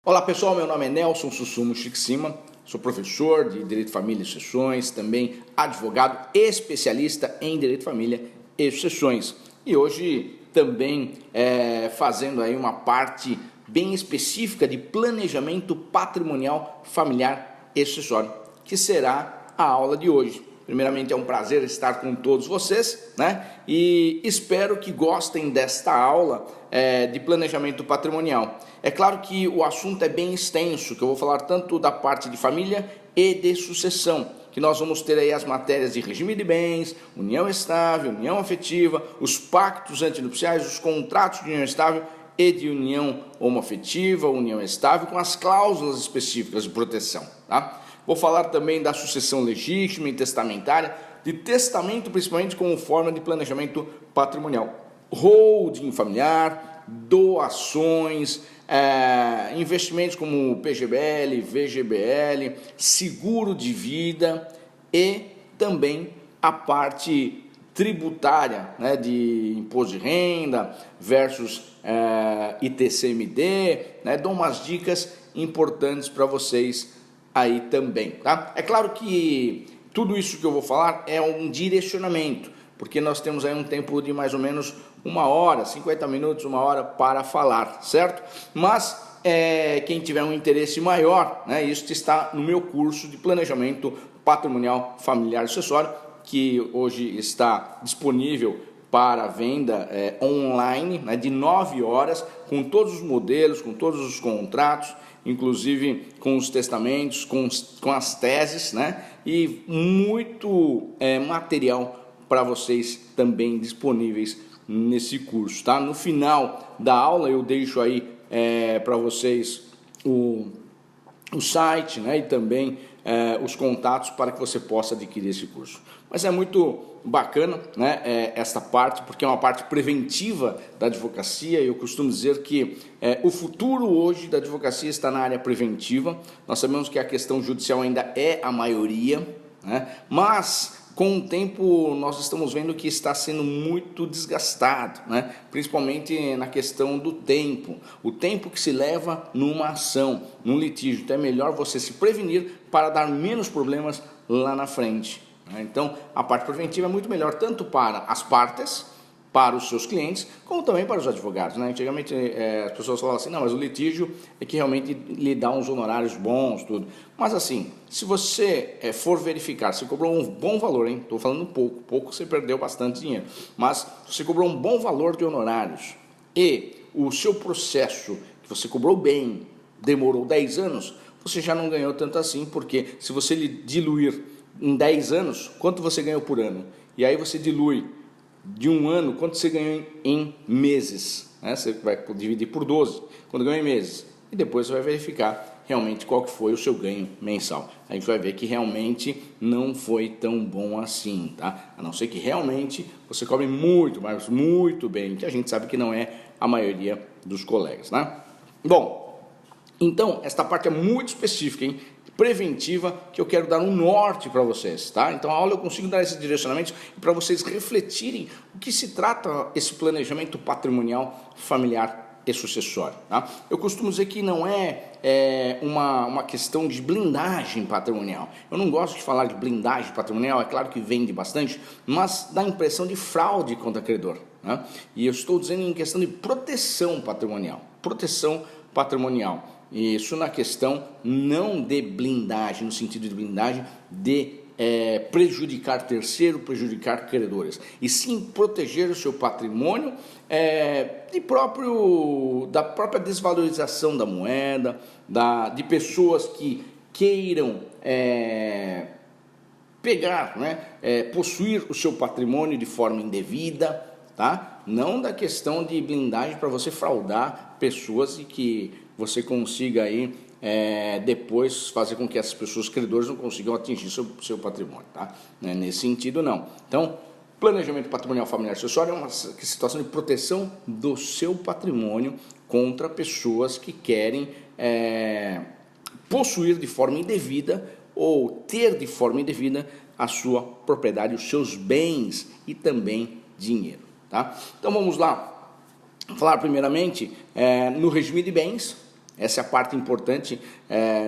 Olá pessoal, meu nome é Nelson Sussumo Chixima, sou professor de Direito, Família e Sucessões, também advogado especialista em Direito, Família e Sucessões. E hoje também fazendo aí uma parte bem específica de planejamento patrimonial familiar e sucessório, que será a aula de hoje. Primeiramente é um prazer estar com todos vocês, né? E espero que gostem desta aula de planejamento patrimonial. É claro que o assunto é bem extenso, que eu vou falar tanto da parte de família e de sucessão, que nós vamos ter aí as matérias de regime de bens, união estável, união afetiva, os pactos antinupciais, os contratos de união estável e de união homoafetiva, união estável, com as cláusulas específicas de proteção, tá? Vou falar também da sucessão legítima e testamentária, de testamento principalmente como forma de planejamento patrimonial, holding familiar, doações, investimentos como PGBL, VGBL, seguro de vida e também a parte tributária, né, de imposto de renda versus ITCMD, né, dou umas dicas importantes para vocês aí também, tá? É claro que tudo isso que eu vou falar é um direcionamento, porque nós temos aí um tempo de mais ou menos 1 hora, 50 minutos, 1 hora para falar, certo? Mas quem tiver um interesse maior, né, isso está no meu curso de planejamento patrimonial familiar e sucessório, que hoje está disponível para venda online, né, de 9 horas, com todos os modelos, com todos os contratos, inclusive com os testamentos, com as teses, né, e muito material para vocês também disponíveis nesse curso, tá? No final da aula eu deixo aí para vocês o site, né, e também os contatos para que você possa adquirir esse curso. Mas é muito bacana, né, esta parte, porque é uma parte preventiva da advocacia, e eu costumo dizer que o futuro hoje da advocacia está na área preventiva. Nós sabemos que a questão judicial ainda é a maioria, né, mas com o tempo nós estamos vendo que está sendo muito desgastado, né? Principalmente na questão do tempo, o tempo que se leva numa ação, num litígio. Então é melhor você se prevenir para dar menos problemas lá na frente, né? Então a parte preventiva é muito melhor tanto para as partes, para os seus clientes, como também para os advogados, né? Antigamente as pessoas falavam assim, não, mas o litígio é que realmente lhe dá uns honorários bons, tudo. Mas assim, se você for verificar, você cobrou um bom valor, hein? Estou falando pouco você perdeu bastante dinheiro, mas você cobrou um bom valor de honorários e o seu processo, que você cobrou bem, demorou 10 anos, você já não ganhou tanto assim, porque se você diluir em 10 anos, quanto você ganhou por ano? E aí você dilui de 1 ano, quanto você ganhou em meses, né? Você vai dividir por 12, quando ganhou em meses, e depois você vai verificar realmente qual que foi o seu ganho mensal. A gente vai ver que realmente não foi tão bom assim, tá? A não ser que realmente você cobre muito, mas muito bem, que a gente sabe que não é a maioria dos colegas, né? Bom, então esta parte é muito específica, hein? Preventiva, que eu quero dar um norte para vocês, tá? Então a aula eu consigo dar esses direcionamentos para vocês refletirem o que se trata esse planejamento patrimonial familiar e sucessório, tá? Eu costumo dizer que não é uma questão de blindagem patrimonial. Eu não gosto de falar de blindagem patrimonial, é claro que vende bastante, mas dá a impressão de fraude contra credor, né? E eu estou dizendo em questão de proteção patrimonial, Isso na questão não de blindagem, no sentido de blindagem de prejudicar terceiro, prejudicar credores, e sim proteger o seu patrimônio da própria desvalorização da moeda, de pessoas que queiram pegar, né, possuir o seu patrimônio de forma indevida, tá? Não da questão de blindagem para você fraudar pessoas e que você consiga aí depois fazer com que essas pessoas credores não consigam atingir seu patrimônio, tá? Nesse sentido não. Então, planejamento patrimonial familiar sucessório é uma situação de proteção do seu patrimônio contra pessoas que querem possuir de forma indevida ou ter de forma indevida a sua propriedade, os seus bens e também dinheiro, tá? Então vamos lá. falar primeiramente no regime de bens. Essa é a parte importante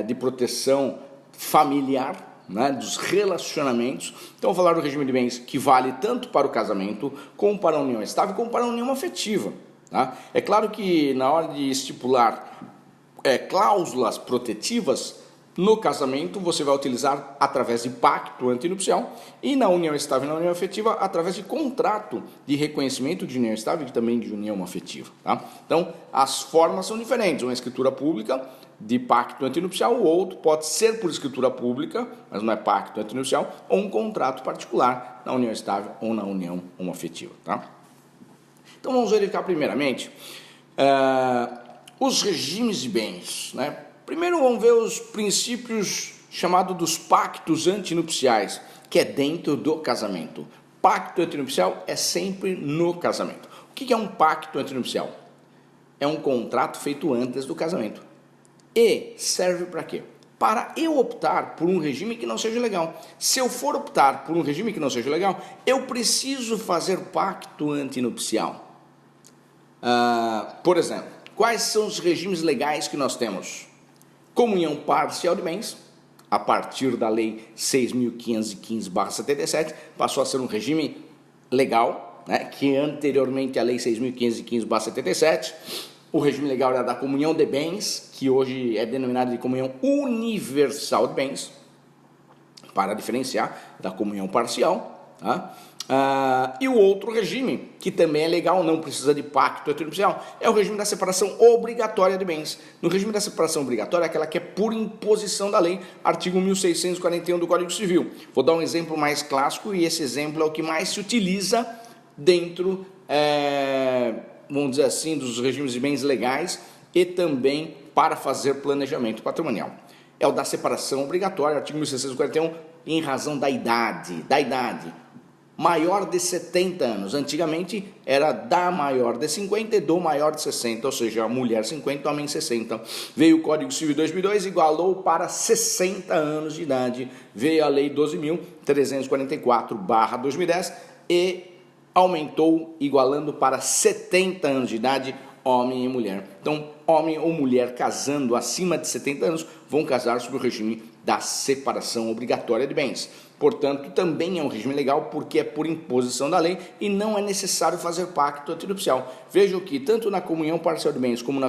de proteção familiar, né, dos relacionamentos. Então, vou falar do regime de bens que vale tanto para o casamento, como para a união estável, como para a união afetiva. Tá? É claro que na hora de estipular cláusulas protetivas, no casamento você vai utilizar através de pacto antinupcial e na união estável e na união afetiva através de contrato de reconhecimento de união estável e também de união afetiva. Tá? Então, as formas são diferentes. Uma escritura pública de pacto antinupcial, o outro pode ser por escritura pública, mas não é pacto antinupcial, ou um contrato particular na união estável ou na união homoafetiva. Tá? Então, vamos verificar primeiramente os regimes de bens, né? Primeiro vamos ver os princípios chamados dos pactos antinupciais, que é dentro do casamento. Pacto antinupcial é sempre no casamento. O que é um pacto antinupcial? É um contrato feito antes do casamento. E serve para quê? Para eu optar por um regime que não seja legal. Se eu for optar por um regime que não seja legal, eu preciso fazer pacto antinupcial. Por exemplo, quais são os regimes legais que nós temos? Comunhão parcial de bens, a partir da Lei 6.515/77, passou a ser um regime legal, né, que anteriormente à Lei 6.515/77, o regime legal era da comunhão de bens, que hoje é denominado de comunhão universal de bens, para diferenciar da comunhão parcial. Tá? E o outro regime, que também é legal, não precisa de pacto antinupcial, é o regime da separação obrigatória de bens. No regime da separação obrigatória, é aquela que é por imposição da lei, artigo 1641 do Código Civil. Vou dar um exemplo mais clássico, e esse exemplo é o que mais se utiliza dentro, vamos dizer assim, dos regimes de bens legais e também para fazer planejamento patrimonial. É o da separação obrigatória, artigo 1641, em razão da idade. Maior de 70 anos. Antigamente era da maior de 50 e do maior de 60, ou seja, a mulher 50, homem 60. Veio o Código Civil 2002, igualou para 60 anos de idade. Veio a Lei 12.344/2010 e aumentou, igualando para 70 anos de idade, homem e mulher. Então, homem ou mulher casando acima de 70 anos vão casar sob o regime da separação obrigatória de bens. Portanto, também é um regime legal porque é por imposição da lei e não é necessário fazer pacto antinupcial. Vejam que tanto na comunhão parcial de bens como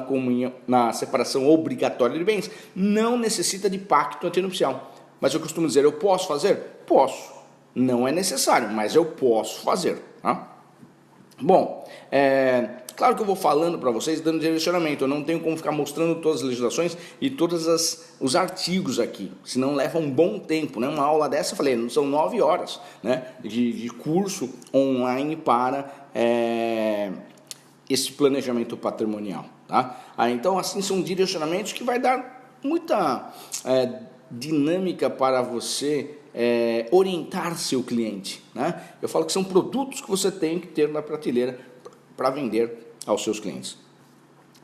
na separação obrigatória de bens não necessita de pacto antinupcial. Mas eu costumo dizer, eu posso fazer? Posso. Não é necessário, mas eu posso fazer. Tá? Bom, claro que eu vou falando para vocês, dando direcionamento, eu não tenho como ficar mostrando todas as legislações e todos os artigos aqui, senão leva um bom tempo, né? Uma aula dessa, eu falei, são 9 horas, né, de curso online para esse planejamento patrimonial. Tá? Então, assim, são direcionamentos que vai dar muita dinâmica para você orientar seu cliente. Né? Eu falo que são produtos que você tem que ter na prateleira para vender aos seus clientes.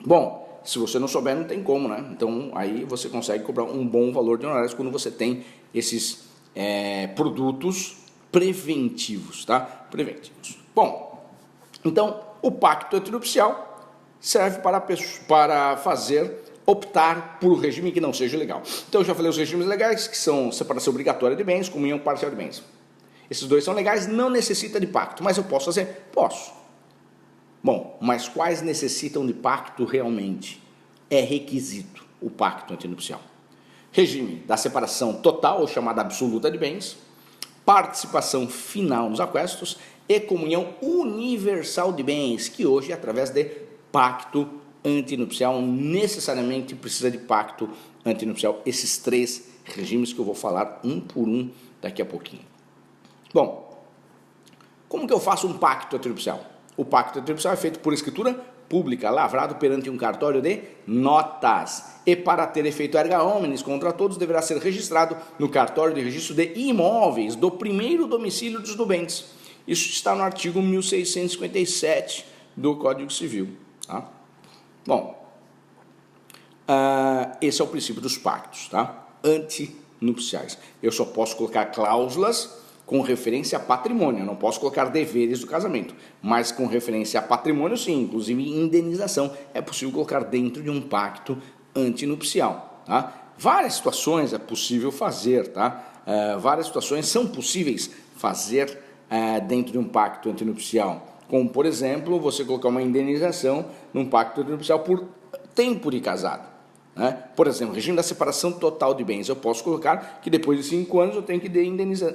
Bom, se você não souber, não tem como, né? Então, aí você consegue cobrar um bom valor de honorários quando você tem esses produtos preventivos, tá? Preventivos. Bom, então, o pacto antinupcial serve para optar por um regime que não seja legal. Então, eu já falei os regimes legais, que são separação obrigatória de bens, comunhão parcial de bens. Esses dois são legais, não necessita de pacto, mas eu posso fazer? Posso. Bom, mas quais necessitam de pacto realmente? É requisito o pacto antinupcial. Regime da separação total ou chamada absoluta de bens, participação final nos aquestos e comunhão universal de bens, que hoje, através de pacto antinupcial, necessariamente precisa de pacto antinupcial. Esses 3 regimes que eu vou falar um por um daqui a pouquinho. Bom, como que eu faço um pacto antinupcial? O pacto antinupcial é feito por escritura pública, lavrado perante um cartório de notas. E para ter efeito erga omnes contra todos, deverá ser registrado no cartório de registro de imóveis do primeiro domicílio dos nubentes. Isso está no artigo 1657 do Código Civil. Tá? Bom, esse é o princípio dos pactos, tá? Antinupciais. Eu só posso colocar cláusulas com referência a patrimônio. Eu não posso colocar deveres do casamento, mas com referência a patrimônio, sim, inclusive indenização, é possível colocar dentro de um pacto antinupcial. Tá? Várias situações é possível fazer, tá? Várias situações são possíveis fazer dentro de um pacto antinupcial, como, por exemplo, você colocar uma indenização num pacto antinupcial por tempo de casado. Né? Por exemplo, regime da separação total de bens. Eu posso colocar que depois de 5 anos eu tenho que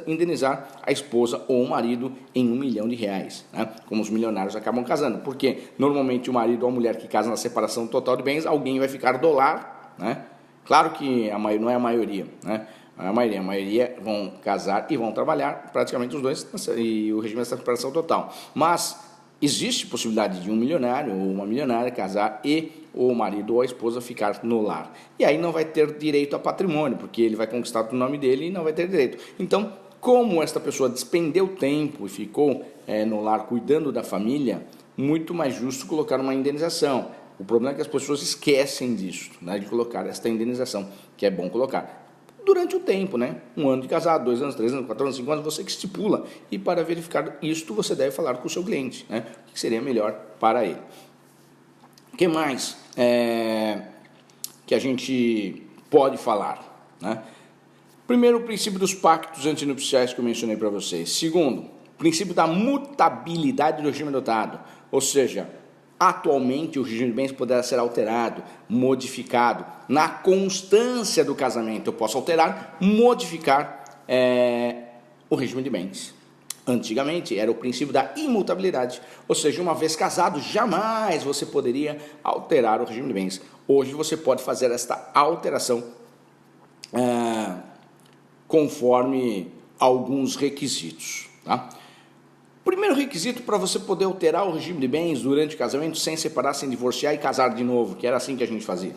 indenizar a esposa ou o marido em R$1 milhão, né? Como os milionários acabam casando. Porque normalmente o marido ou a mulher que casa na separação total de bens, alguém vai ficar do lar, né? Claro que não é a maioria, né? A maioria vão casar e vão trabalhar, praticamente os dois, e o regime da separação total. Mas existe possibilidade de um milionário ou uma milionária casar e o marido ou a esposa ficar no lar. E aí não vai ter direito a patrimônio, porque ele vai conquistar o nome dele e não vai ter direito. Então, como esta pessoa despendeu tempo e ficou no lar cuidando da família, muito mais justo colocar uma indenização. O problema é que as pessoas esquecem disso, né, de colocar esta indenização, que é bom colocar. Durante o tempo, né? 1 ano de casado, 2 anos, 3 anos, 4 anos, 5 anos, você que estipula. E para verificar isto, você deve falar com o seu cliente, né? O que seria melhor para ele. O que mais que a gente pode falar, né? Primeiro, o princípio dos pactos antinupciais que eu mencionei para vocês. Segundo, o princípio da mutabilidade do regime adotado, ou seja, atualmente o regime de bens poderá ser alterado, modificado. Na constância do casamento eu posso alterar, modificar o regime de bens. Antigamente era o princípio da imutabilidade, ou seja, uma vez casado jamais você poderia alterar o regime de bens. Hoje você pode fazer esta alteração conforme alguns requisitos, tá? Primeiro requisito para você poder alterar o regime de bens durante o casamento sem separar, sem divorciar e casar de novo, que era assim que a gente fazia.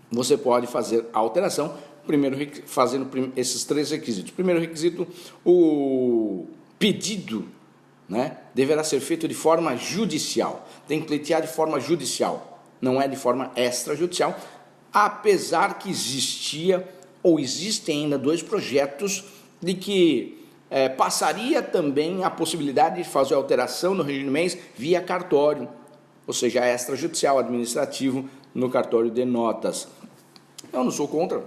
Você pode fazer a alteração, primeiro fazendo esses 3 requisitos. Primeiro requisito, o pedido, né, deverá ser feito de forma judicial. Tem que pleitear de forma judicial, não é de forma extrajudicial, apesar que existia ou existem ainda 2 projetos de que passaria também a possibilidade de fazer alteração no regime de bens via cartório, ou seja, extrajudicial, administrativo, no cartório de notas. Eu não sou contra.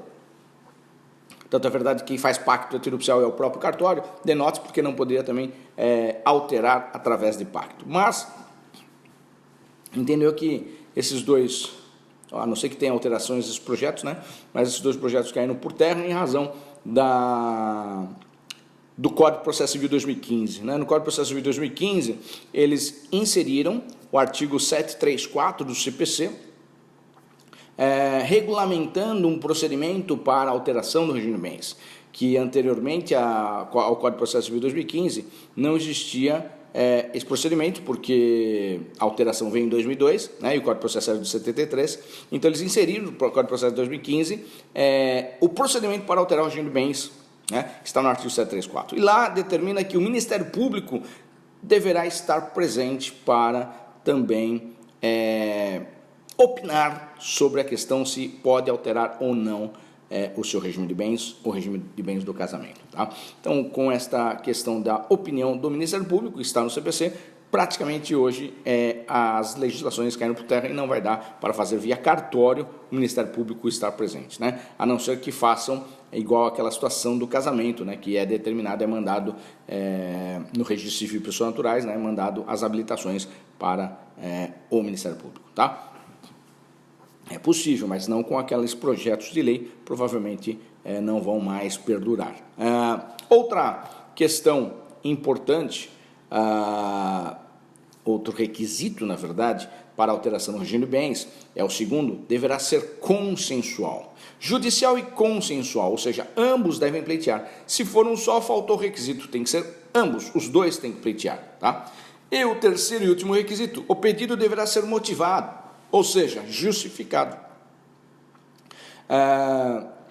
Tanto é verdade que quem faz pacto antinupcial é o próprio cartório de notas, porque não poderia também alterar através de pacto. Mas, entendeu que esses 2, a não ser que tenha alterações nesses projetos, né? Mas esses 2 projetos caíram por terra em razão do Código de Processo Civil 2015. Né? No Código de Processo Civil 2015, eles inseriram o artigo 734 do CPC, regulamentando um procedimento para alteração do regime de bens, que anteriormente ao Código de Processo Civil 2015 não existia esse procedimento, porque a alteração veio em 2002, né, e o Código de Processo era de 73, então eles inseriram no Código de Processo de 2015 o procedimento para alterar o regime de bens, né, que está no artigo 734. E lá determina que o Ministério Público deverá estar presente para também opinar sobre a questão se pode alterar ou não o seu regime de bens, o regime de bens do casamento. Tá? Então, com esta questão da opinião do Ministério Público, que está no CPC, praticamente hoje as legislações caíram por terra e não vai dar para fazer via cartório o Ministério Público estar presente, né? A não ser que façam igual aquela situação do casamento, né? Que é determinado, é mandado no Registro Civil de Pessoas Naturais, né? Mandado as habilitações para o Ministério Público, tá? É possível, mas não com aqueles projetos de lei, provavelmente não vão mais perdurar. Outra questão importante, outro requisito, na verdade, para alteração do regime de bens, é o segundo, deverá ser consensual. Judicial e consensual, ou seja, ambos devem pleitear. Se for um só, faltou o requisito, tem que ser ambos, os 2 têm que pleitear, tá? E o terceiro e último requisito, o pedido deverá ser motivado, ou seja, justificado.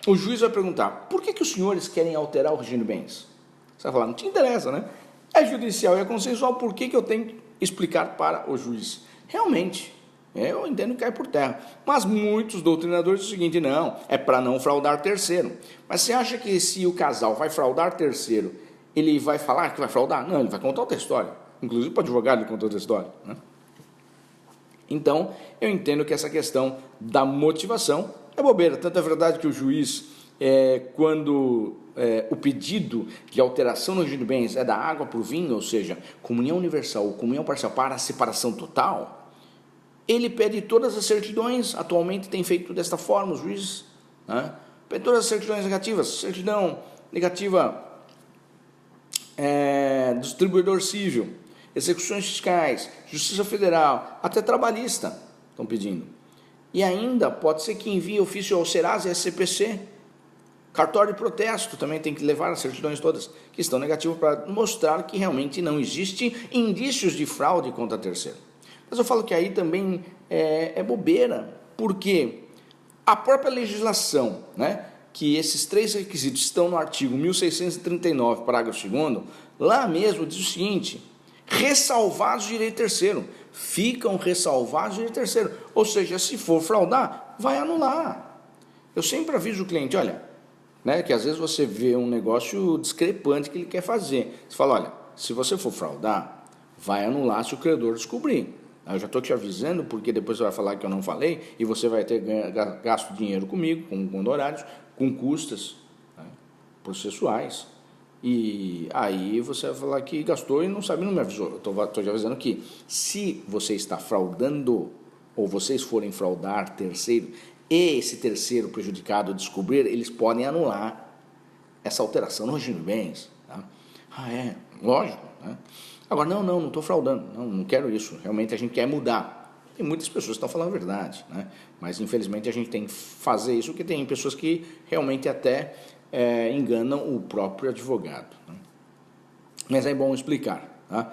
O juiz vai perguntar, por que os senhores querem alterar o regime de bens? Você vai falar, não te interessa, né? É judicial e é consensual, por que eu tenho que explicar para o juiz? Realmente, Eu entendo que cai por terra. Mas muitos doutrinadores dizem o seguinte, não, é para não fraudar terceiro. Mas você acha que se o casal vai fraudar terceiro, ele vai falar que vai fraudar? Não, ele vai contar outra história. Inclusive para o advogado ele conta outra história, né? Então, eu entendo que essa questão da motivação é bobeira. Tanto é verdade que o juiz, quando o pedido de alteração no regime de bens é da água por vinho, ou seja, comunhão universal ou comunhão parcial para a separação total, ele pede todas as certidões. Atualmente tem feito desta forma os juízes, né? Pede todas as certidões negativas, certidão negativa do distribuidor civil, execuções fiscais, Justiça Federal, até trabalhista estão pedindo. E ainda pode ser que envie ofício ao Serasa e à SCPC. Cartório de protesto também tem que levar as certidões todas, que estão negativas, para mostrar que realmente não existe indícios de fraude contra terceiro. Mas eu falo que aí também é bobeira, porque a própria legislação, né, que esses 3 requisitos estão no artigo 1639, parágrafo 2º, lá mesmo diz o seguinte: ressalvados direito terceiro, ficam ressalvados direito terceiro, ou seja, se for fraudar, vai anular. Eu sempre aviso o cliente, olha, né, que às vezes você vê um negócio discrepante que ele quer fazer, você fala, olha, se você for fraudar, vai anular se o credor descobrir. Eu já estou te avisando, porque depois você vai falar que eu não falei, e você vai ter gasto dinheiro comigo, com honorários, com custas, né, processuais. E aí você vai falar que gastou e não sabe, não me avisou. Estou te avisando que se você está fraudando, ou vocês forem fraudar terceiro, e esse terceiro prejudicado descobrir, eles podem anular essa alteração no regime de bens. Tá? Lógico, né? Agora, não estou fraudando, não quero isso, realmente a gente quer mudar. Tem muitas pessoas que estão falando a verdade, né? Mas infelizmente a gente tem que fazer isso, porque tem pessoas que realmente até enganam o próprio advogado, né? Mas é bom explicar, tá?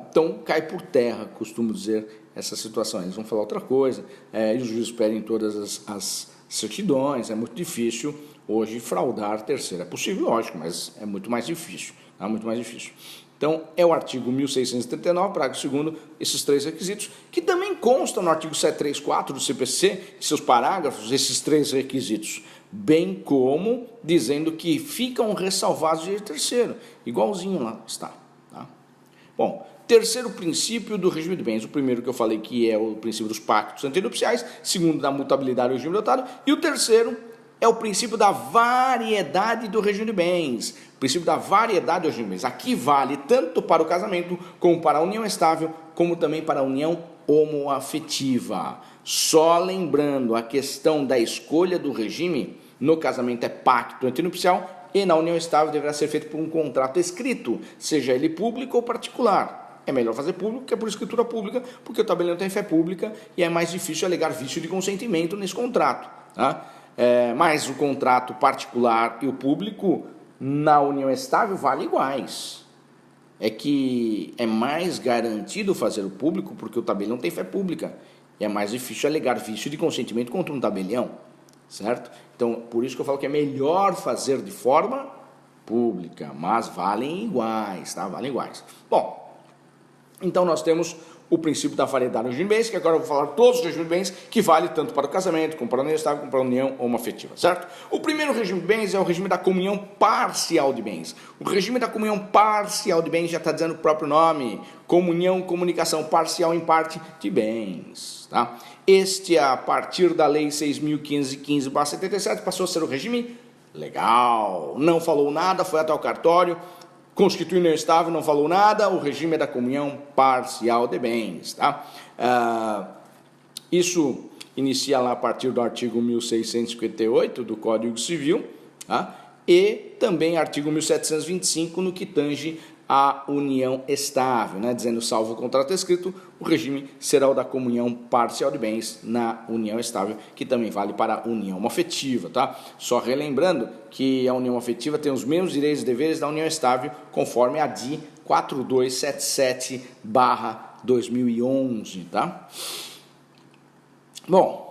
Então cai por terra, costumo dizer, essa situação. Eles vão falar outra coisa, e os juízes pedem todas as certidões. É muito difícil hoje fraudar terceiro. É possível, lógico, mas é muito mais difícil, tá? Muito mais difícil. Então, é o artigo 1639, parágrafo 2º, esses 3 requisitos, que também constam no artigo 734 do CPC, seus parágrafos, esses 3 requisitos, bem como dizendo que ficam ressalvados de terceiro, igualzinho lá está. Tá? Bom, terceiro princípio do regime de bens, o primeiro que eu falei que é o princípio dos pactos antenupciais, segundo da mutabilidade do regime dotado, e o terceiro é o princípio da variedade do regime de bens. O princípio da variedade do regime de bens. Aqui vale tanto para o casamento, como para a união estável, como também para a união homoafetiva. Só lembrando, a questão da escolha do regime, no casamento é pacto antenupcial, e na união estável deverá ser feito por um contrato escrito, seja ele público ou particular. É melhor fazer público que é por escritura pública, porque o tabelião tem fé pública e é mais difícil alegar vício de consentimento nesse contrato, tá? Mas o contrato particular e o público na união estável vale iguais. É que é mais garantido fazer o público porque o tabelião tem fé pública e é mais difícil alegar vício de consentimento contra um tabelião, certo? Então, por isso que eu falo que é melhor fazer de forma pública, mas valem iguais, tá? Valem iguais. Bom, então nós temos o princípio da variedade do regime de bens, que agora eu vou falar todos os regimes de bens, que vale tanto para o casamento, como para a união estável, como para a união homoafetiva, certo? O primeiro regime de bens é o regime da comunhão parcial de bens. O regime da comunhão parcial de bens já está dizendo o próprio nome, comunhão, comunicação parcial em parte de bens, tá? Este, a partir da lei 6.515/77, passou a ser o regime legal, não falou nada, foi até o cartório, constitui união estável, não falou nada, o regime é da comunhão parcial de bens, tá? Isso inicia lá a partir do artigo 1658 do Código Civil, tá? E também artigo 1725 no que tange a união estável, né? Dizendo, salvo o contrato escrito, o regime será o da comunhão parcial de bens na união estável, que também vale para a união afetiva, tá? Só relembrando que a união afetiva tem os mesmos direitos e deveres da união estável, conforme a DI 4277/2011, tá? Bom,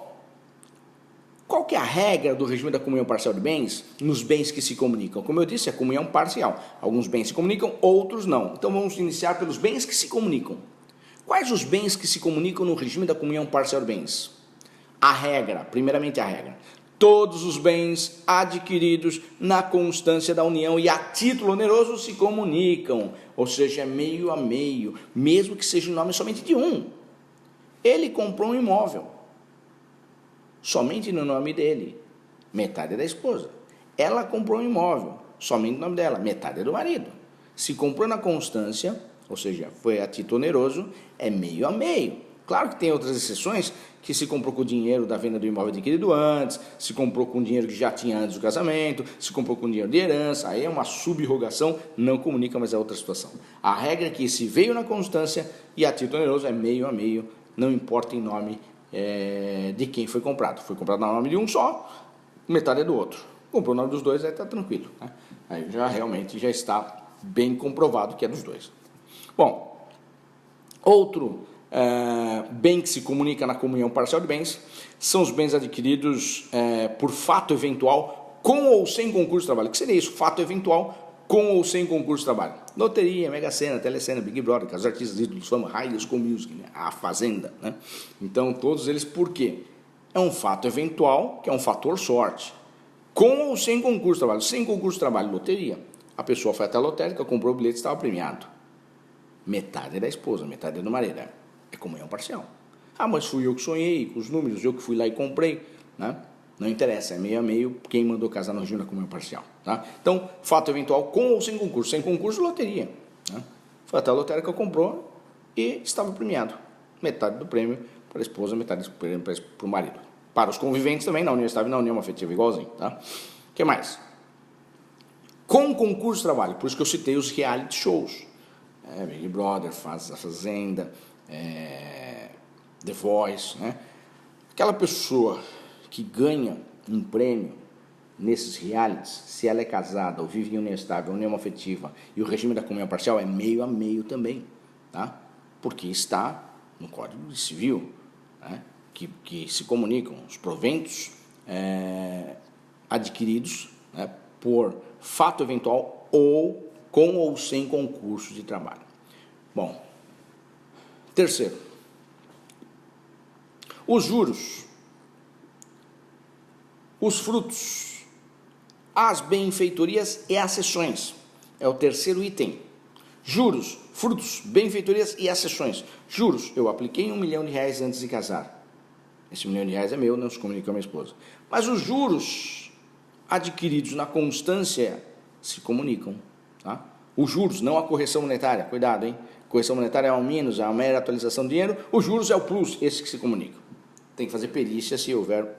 qual que é a regra do regime da comunhão parcial de bens nos bens que se comunicam? Como eu disse, é comunhão parcial. Alguns bens se comunicam, outros não. Então vamos iniciar pelos bens que se comunicam. Quais os bens que se comunicam no regime da comunhão parcial de bens? A regra, primeiramente a regra. Todos os bens adquiridos na constância da união e a título oneroso se comunicam, ou seja, é meio a meio, mesmo que seja em nome somente de um. Ele comprou um imóvel, somente no nome dele, metade é da esposa. Ela comprou um imóvel, somente no nome dela, metade é do marido. Se comprou na constância, ou seja, foi a título oneroso, é meio a meio. Claro que tem outras exceções, que se comprou com o dinheiro da venda do imóvel adquirido antes, se comprou com o dinheiro que já tinha antes do casamento, se comprou com dinheiro de herança, aí é uma subrogação, não comunica, mas é outra situação. A regra é que se veio na constância e a título oneroso é meio a meio, não importa em nome de quem foi comprado. Foi comprado no nome de um só, metade é do outro. Comprou o nome dos dois, aí está tranquilo, né? Aí já realmente já está bem comprovado que é dos dois. Bom, outro bem que se comunica na comunhão parcial de bens são os bens adquiridos por fato eventual com ou sem concurso de trabalho. O que seria isso? Fato eventual com ou sem concurso de trabalho. Loteria, Mega Sena, Telecena, Big Brother, Casas Artistas, Ídolos, Fama, High School Music, né? A Fazenda, né? Então, todos eles por quê? É um fato eventual, que é um fator sorte, com ou sem concurso de trabalho. Sem concurso de trabalho, loteria. A pessoa foi até a lotérica, comprou o bilhete e estava premiado. Metade é da esposa, metade é do marido. É comunhão parcial. Ah, mas fui eu que sonhei com os números, eu que fui lá e comprei, né? Não interessa, é meio a meio quem mandou casar no regime da comunhão parcial, tá? Então, fato eventual com ou sem concurso. Sem concurso, loteria, né? Foi até a lotérica que comprou e estava premiado. Metade do prêmio para a esposa, metade do prêmio para o marido. Para os conviventes também, na união estável e na união afetiva, igualzinho, tá? O que mais? Com concurso de trabalho, por isso que eu citei os reality shows. Big Brother, Fazenda, The Voice, né? Aquela pessoa que ganha um prêmio nesses realities, se ela é casada ou vive em união estável, união afetiva, e o regime da comunhão parcial é meio a meio também, tá? Porque está no Código Civil, né? que se comunicam os proventos adquiridos, né, por fato eventual ou com ou sem concurso de trabalho. Bom, terceiro, os juros, os frutos, as benfeitorias e as cessões. É o terceiro item. Juros, frutos, benfeitorias e as cessões. Juros, eu apliquei R$1 milhão antes de casar. Esse R$1 milhão é meu, não se comunica com a minha esposa. Mas os juros adquiridos na constância se comunicam, tá? Os juros, não a correção monetária, cuidado, hein? Correção monetária é o menos, é a mera atualização do dinheiro. Os juros é o plus, esse que se comunica. Tem que fazer perícia se houver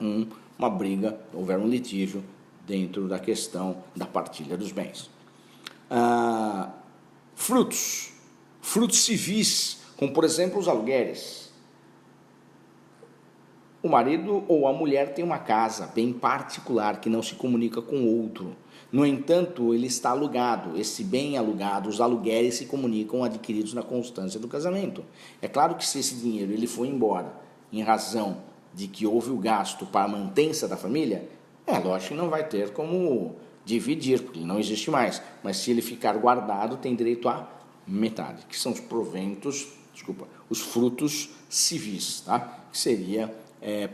uma briga, houver um litígio dentro da questão da partilha dos bens. Frutos civis, como por exemplo os aluguéis. O marido ou a mulher tem uma casa bem particular que não se comunica com outro. No entanto, ele está alugado. Esse bem alugado, os aluguéis se comunicam adquiridos na constância do casamento. É claro que se esse dinheiro ele foi embora em razão de que houve o gasto para a mantença da família, lógico que não vai ter como dividir, porque ele não existe mais. Mas se ele ficar guardado, tem direito a metade, que são os proventos, os frutos civis, tá? Que seria,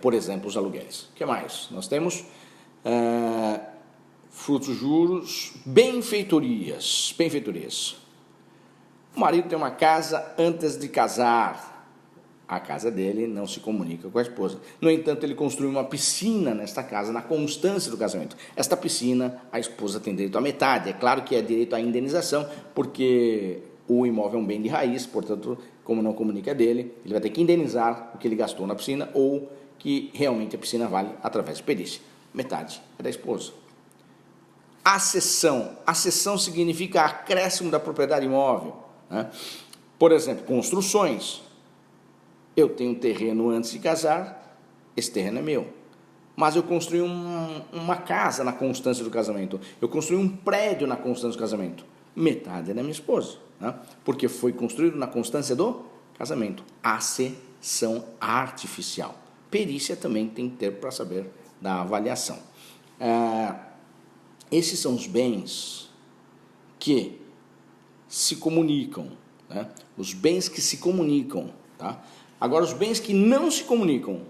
por exemplo, os aluguéis. O que mais? Nós temos frutos, juros, benfeitorias. O marido tem uma casa antes de casar. A casa dele não se comunica com a esposa. No entanto, ele construiu uma piscina nesta casa, na constância do casamento. Esta piscina, a esposa tem direito à metade. É claro que é direito à indenização, porque o imóvel é um bem de raiz, portanto, como não comunica dele, ele vai ter que indenizar o que ele gastou na piscina ou que realmente a piscina vale através de perícia. Metade é da esposa. A cessão significa acréscimo da propriedade imóvel, né? Por exemplo, construções. Eu tenho um terreno antes de casar, esse terreno é meu. Mas eu construí uma casa na constância do casamento. Eu construí um prédio na constância do casamento. Metade é da minha esposa, né? Porque foi construído na constância do casamento. A cessão artificial. Perícia também tem que ter para saber da avaliação. Esses são os bens que se comunicam, né? Os bens que se comunicam Tá? Agora, os bens que não se comunicam.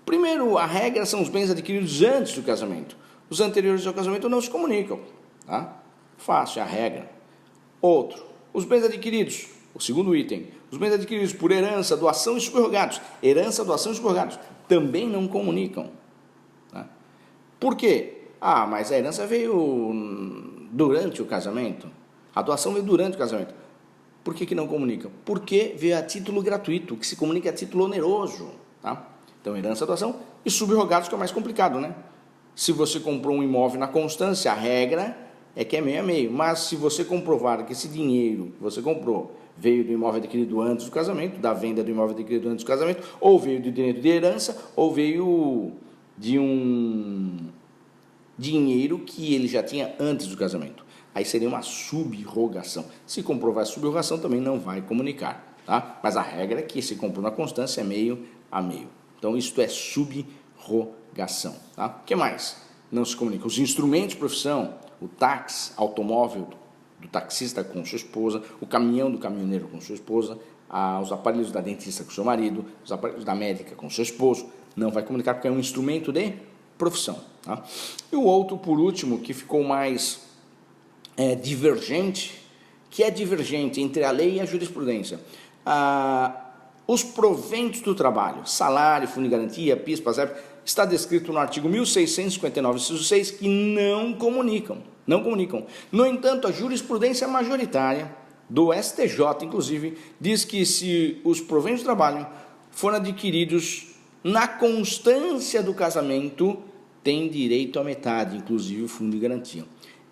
Primeiro, a regra são os bens adquiridos antes do casamento. Os anteriores ao casamento não se comunicam. Tá? Fácil, é a regra. Outro, os bens adquiridos, o segundo item, os bens adquiridos por herança, doação e subrogados. Herança, doação e subrogados também não comunicam. Tá? Por quê? Ah, mas a herança veio durante o casamento. A doação veio durante o casamento. Por que não comunica? Porque veio a título gratuito, o que se comunica é a título oneroso. Tá? Então, herança, doação e subrogados, que é o mais complicado, né? Se você comprou um imóvel na constância, a regra é que é meio a meio. Mas se você comprovar que esse dinheiro que você comprou veio do imóvel adquirido antes do casamento, da venda do imóvel adquirido antes do casamento, ou veio do direito de herança, ou veio de um dinheiro que ele já tinha antes do casamento. Aí seria uma subrogação. Se comprovar a subrogação, também não vai comunicar. Tá? Mas a regra é que se comprou na constância é meio a meio. Então, isto é subrogação. Tá? O que mais? Não se comunica. Os instrumentos de profissão, o táxi, automóvel do taxista com sua esposa, o caminhão do caminhoneiro com sua esposa, os aparelhos da dentista com seu marido, os aparelhos da médica com seu esposo, não vai comunicar porque é um instrumento de profissão. Tá? E o outro, por último, que ficou mais divergente, que é divergente entre a lei e a jurisprudência. Os proventos do trabalho, salário, fundo de garantia, PIS, PASEP, está descrito no artigo 1659, inciso 6, que não comunicam. Não comunicam. No entanto, a jurisprudência majoritária do STJ, inclusive, diz que se os proventos do trabalho forem adquiridos na constância do casamento, tem direito à metade, inclusive o fundo de garantia.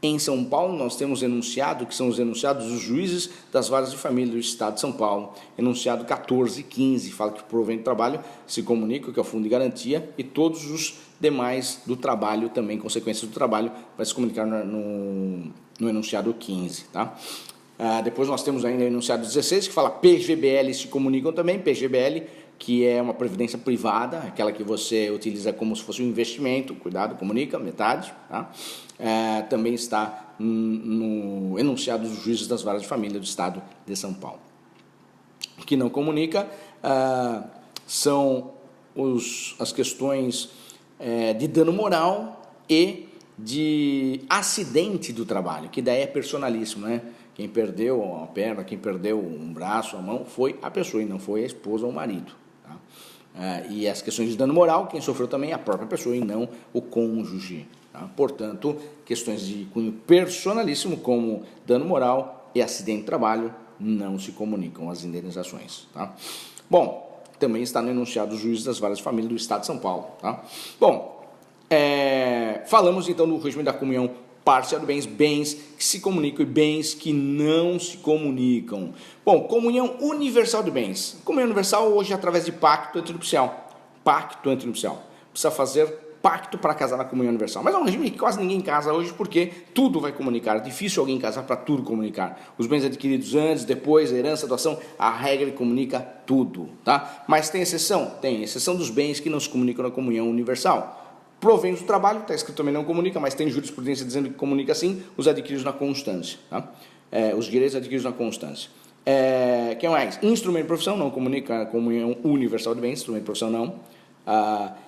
Em São Paulo, nós temos enunciado, que são os enunciados dos juízes das varas de família do Estado de São Paulo, enunciado 1415, fala que o provento de trabalho se comunica, que é o fundo de garantia, e todos os demais do trabalho, também consequências do trabalho, vai se comunicar no enunciado 15. Tá? Depois nós temos ainda o enunciado 16, que fala PGBL se comunicam também, PGBL, que é uma previdência privada, aquela que você utiliza como se fosse um investimento, cuidado, comunica, metade, tá? Também está no enunciado dos juízes das varas de família do Estado de São Paulo. O que não comunica são as questões de dano moral e de acidente do trabalho, que daí é personalíssimo, né? Quem perdeu a perna, quem perdeu um braço, a mão, foi a pessoa e não foi a esposa ou o marido. E as questões de dano moral, quem sofreu também é a própria pessoa e não o cônjuge. Tá? Portanto, questões de cunho personalíssimo, como dano moral e acidente de trabalho, não se comunicam as indenizações. Tá? Bom, também está no enunciado dos juízes das varas de família do Estado de São Paulo. Tá? Bom, falamos então do regime da comunhão parcial de bens, bens que se comunicam e bens que não se comunicam. Bom, comunhão universal de bens. Comunhão universal hoje é através de pacto antinupcial. Pacto antinupcial. Precisa fazer pacto para casar na comunhão universal. Mas é um regime que quase ninguém casa hoje porque tudo vai comunicar. É difícil alguém casar para tudo comunicar. Os bens adquiridos antes, depois, a herança, a doação, a regra comunica tudo. Tá? Mas tem exceção? Tem exceção dos bens que não se comunicam na comunhão universal. Proventos do trabalho, está escrito também não comunica, mas tem jurisprudência dizendo que comunica sim, os adquiridos na constância. Tá? Os direitos adquiridos na constância. Quem mais? Instrumento de profissão não comunica a comunhão universal de bens, instrumento de profissão não.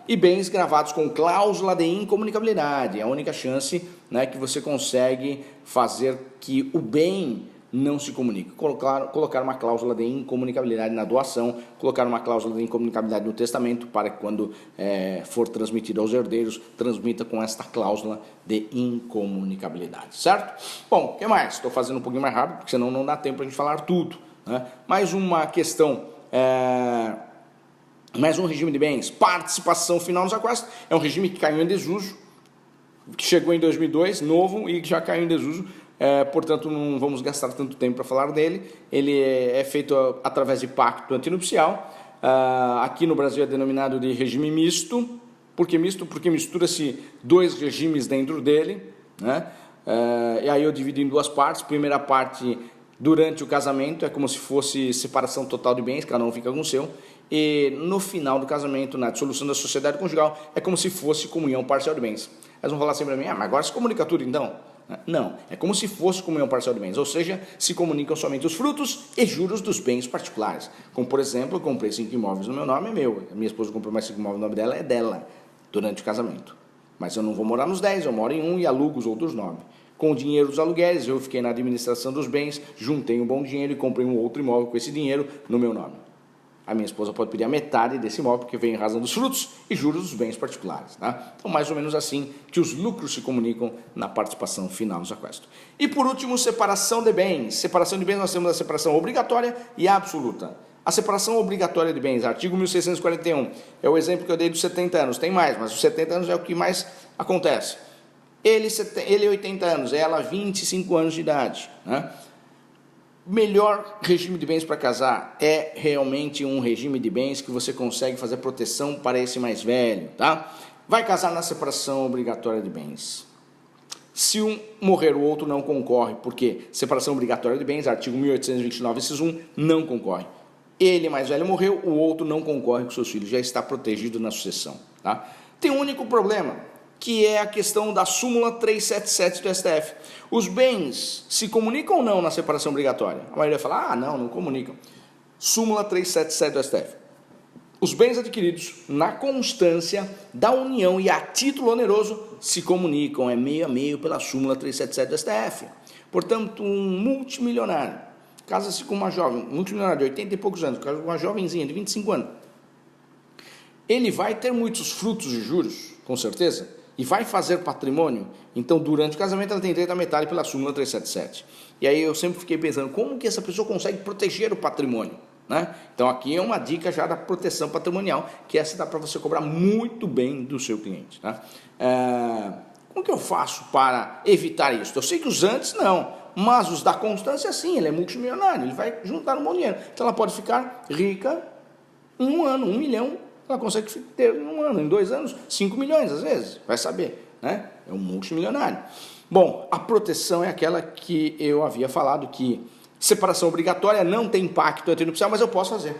E bens gravados com cláusula de incomunicabilidade, é a única chance, né, que você consegue fazer que o bem não se comunique. Colocar uma cláusula de incomunicabilidade na doação, colocar uma cláusula de incomunicabilidade no testamento, para que quando for transmitido aos herdeiros, transmita com esta cláusula de incomunicabilidade, certo? Bom, o que mais? Estou fazendo um pouquinho mais rápido, porque senão não dá tempo para a gente falar tudo. Né? Mais uma questão, mais um regime de bens, participação final nos acordos, é um regime que caiu em desuso, que chegou em 2002, novo, e que já caiu em desuso. Portanto, não vamos gastar tanto tempo para falar dele. Ele é feito através de pacto antinupcial. Aqui no Brasil é denominado de regime misto. Por que misto? Porque mistura-se dois regimes dentro dele, né? E aí eu divido em duas partes. Primeira parte, durante o casamento, é como se fosse separação total de bens, cada um fica com o seu. E no final do casamento, na dissolução da sociedade conjugal, é como se fosse comunhão parcial de bens. Eles vão falar assim para mim, mas agora se comunica tudo então? Não, é como se fosse comunhão parcial de bens, ou seja, se comunicam somente os frutos e juros dos bens particulares. Como, por exemplo, eu comprei 5 imóveis no meu nome, é meu. A minha esposa comprou mais 5 imóveis no nome dela, é dela, durante o casamento. Mas eu não vou morar nos 10, eu moro em um e alugo os outros 9. Com o dinheiro dos aluguéis, eu fiquei na administração dos bens, juntei um bom dinheiro e comprei um outro imóvel com esse dinheiro no meu nome. A minha esposa pode pedir a metade desse imóvel, porque vem em razão dos frutos e juros dos bens particulares. Tá? Então, mais ou menos assim que os lucros se comunicam na participação final nos aquestos. E, por último, separação de bens. Separação de bens, nós temos a separação obrigatória e absoluta. A separação obrigatória de bens, artigo 1641, é o exemplo que eu dei dos 70 anos. Tem mais, mas os 70 anos é o que mais acontece. Ele 80 anos, ela 25 anos de idade, né? Melhor regime de bens para casar é realmente um regime de bens que você consegue fazer proteção para esse mais velho, tá? Vai casar na separação obrigatória de bens. Se um morrer, o outro não concorre, porque separação obrigatória de bens, artigo 1829, inciso 1, não concorre. Ele mais velho morreu, o outro não concorre com seus filhos, já está protegido na sucessão, tá? Tem um único problema, que é a questão da súmula 377 do STF. Os bens se comunicam ou não na separação obrigatória? A maioria fala, não comunicam. Súmula 377 do STF. Os bens adquiridos na constância da união e a título oneroso se comunicam, é meio a meio pela súmula 377 do STF. Portanto, um multimilionário casa-se com uma jovem, multimilionário de 80 e poucos anos, casa com uma jovenzinha de 25 anos. Ele vai ter muitos frutos de juros, com certeza, e vai fazer patrimônio, então durante o casamento ela tem direito à metade pela súmula 377. E aí eu sempre fiquei pensando, como que essa pessoa consegue proteger o patrimônio? Né? Então aqui é uma dica já da proteção patrimonial, que essa dá para você cobrar muito bem do seu cliente. Tá? Como que eu faço para evitar isso? Eu sei que os antes não, mas os da constância sim, ele é multimilionário, ele vai juntar um bom dinheiro. Então ela pode ficar rica em um ano, 1 milhão, ela consegue ter em um ano, em 2 anos, 5 milhões às vezes, vai saber, né? É um multimilionário. Bom, a proteção é aquela que eu havia falado, que separação obrigatória não tem pacto antinupcial, mas eu posso fazer.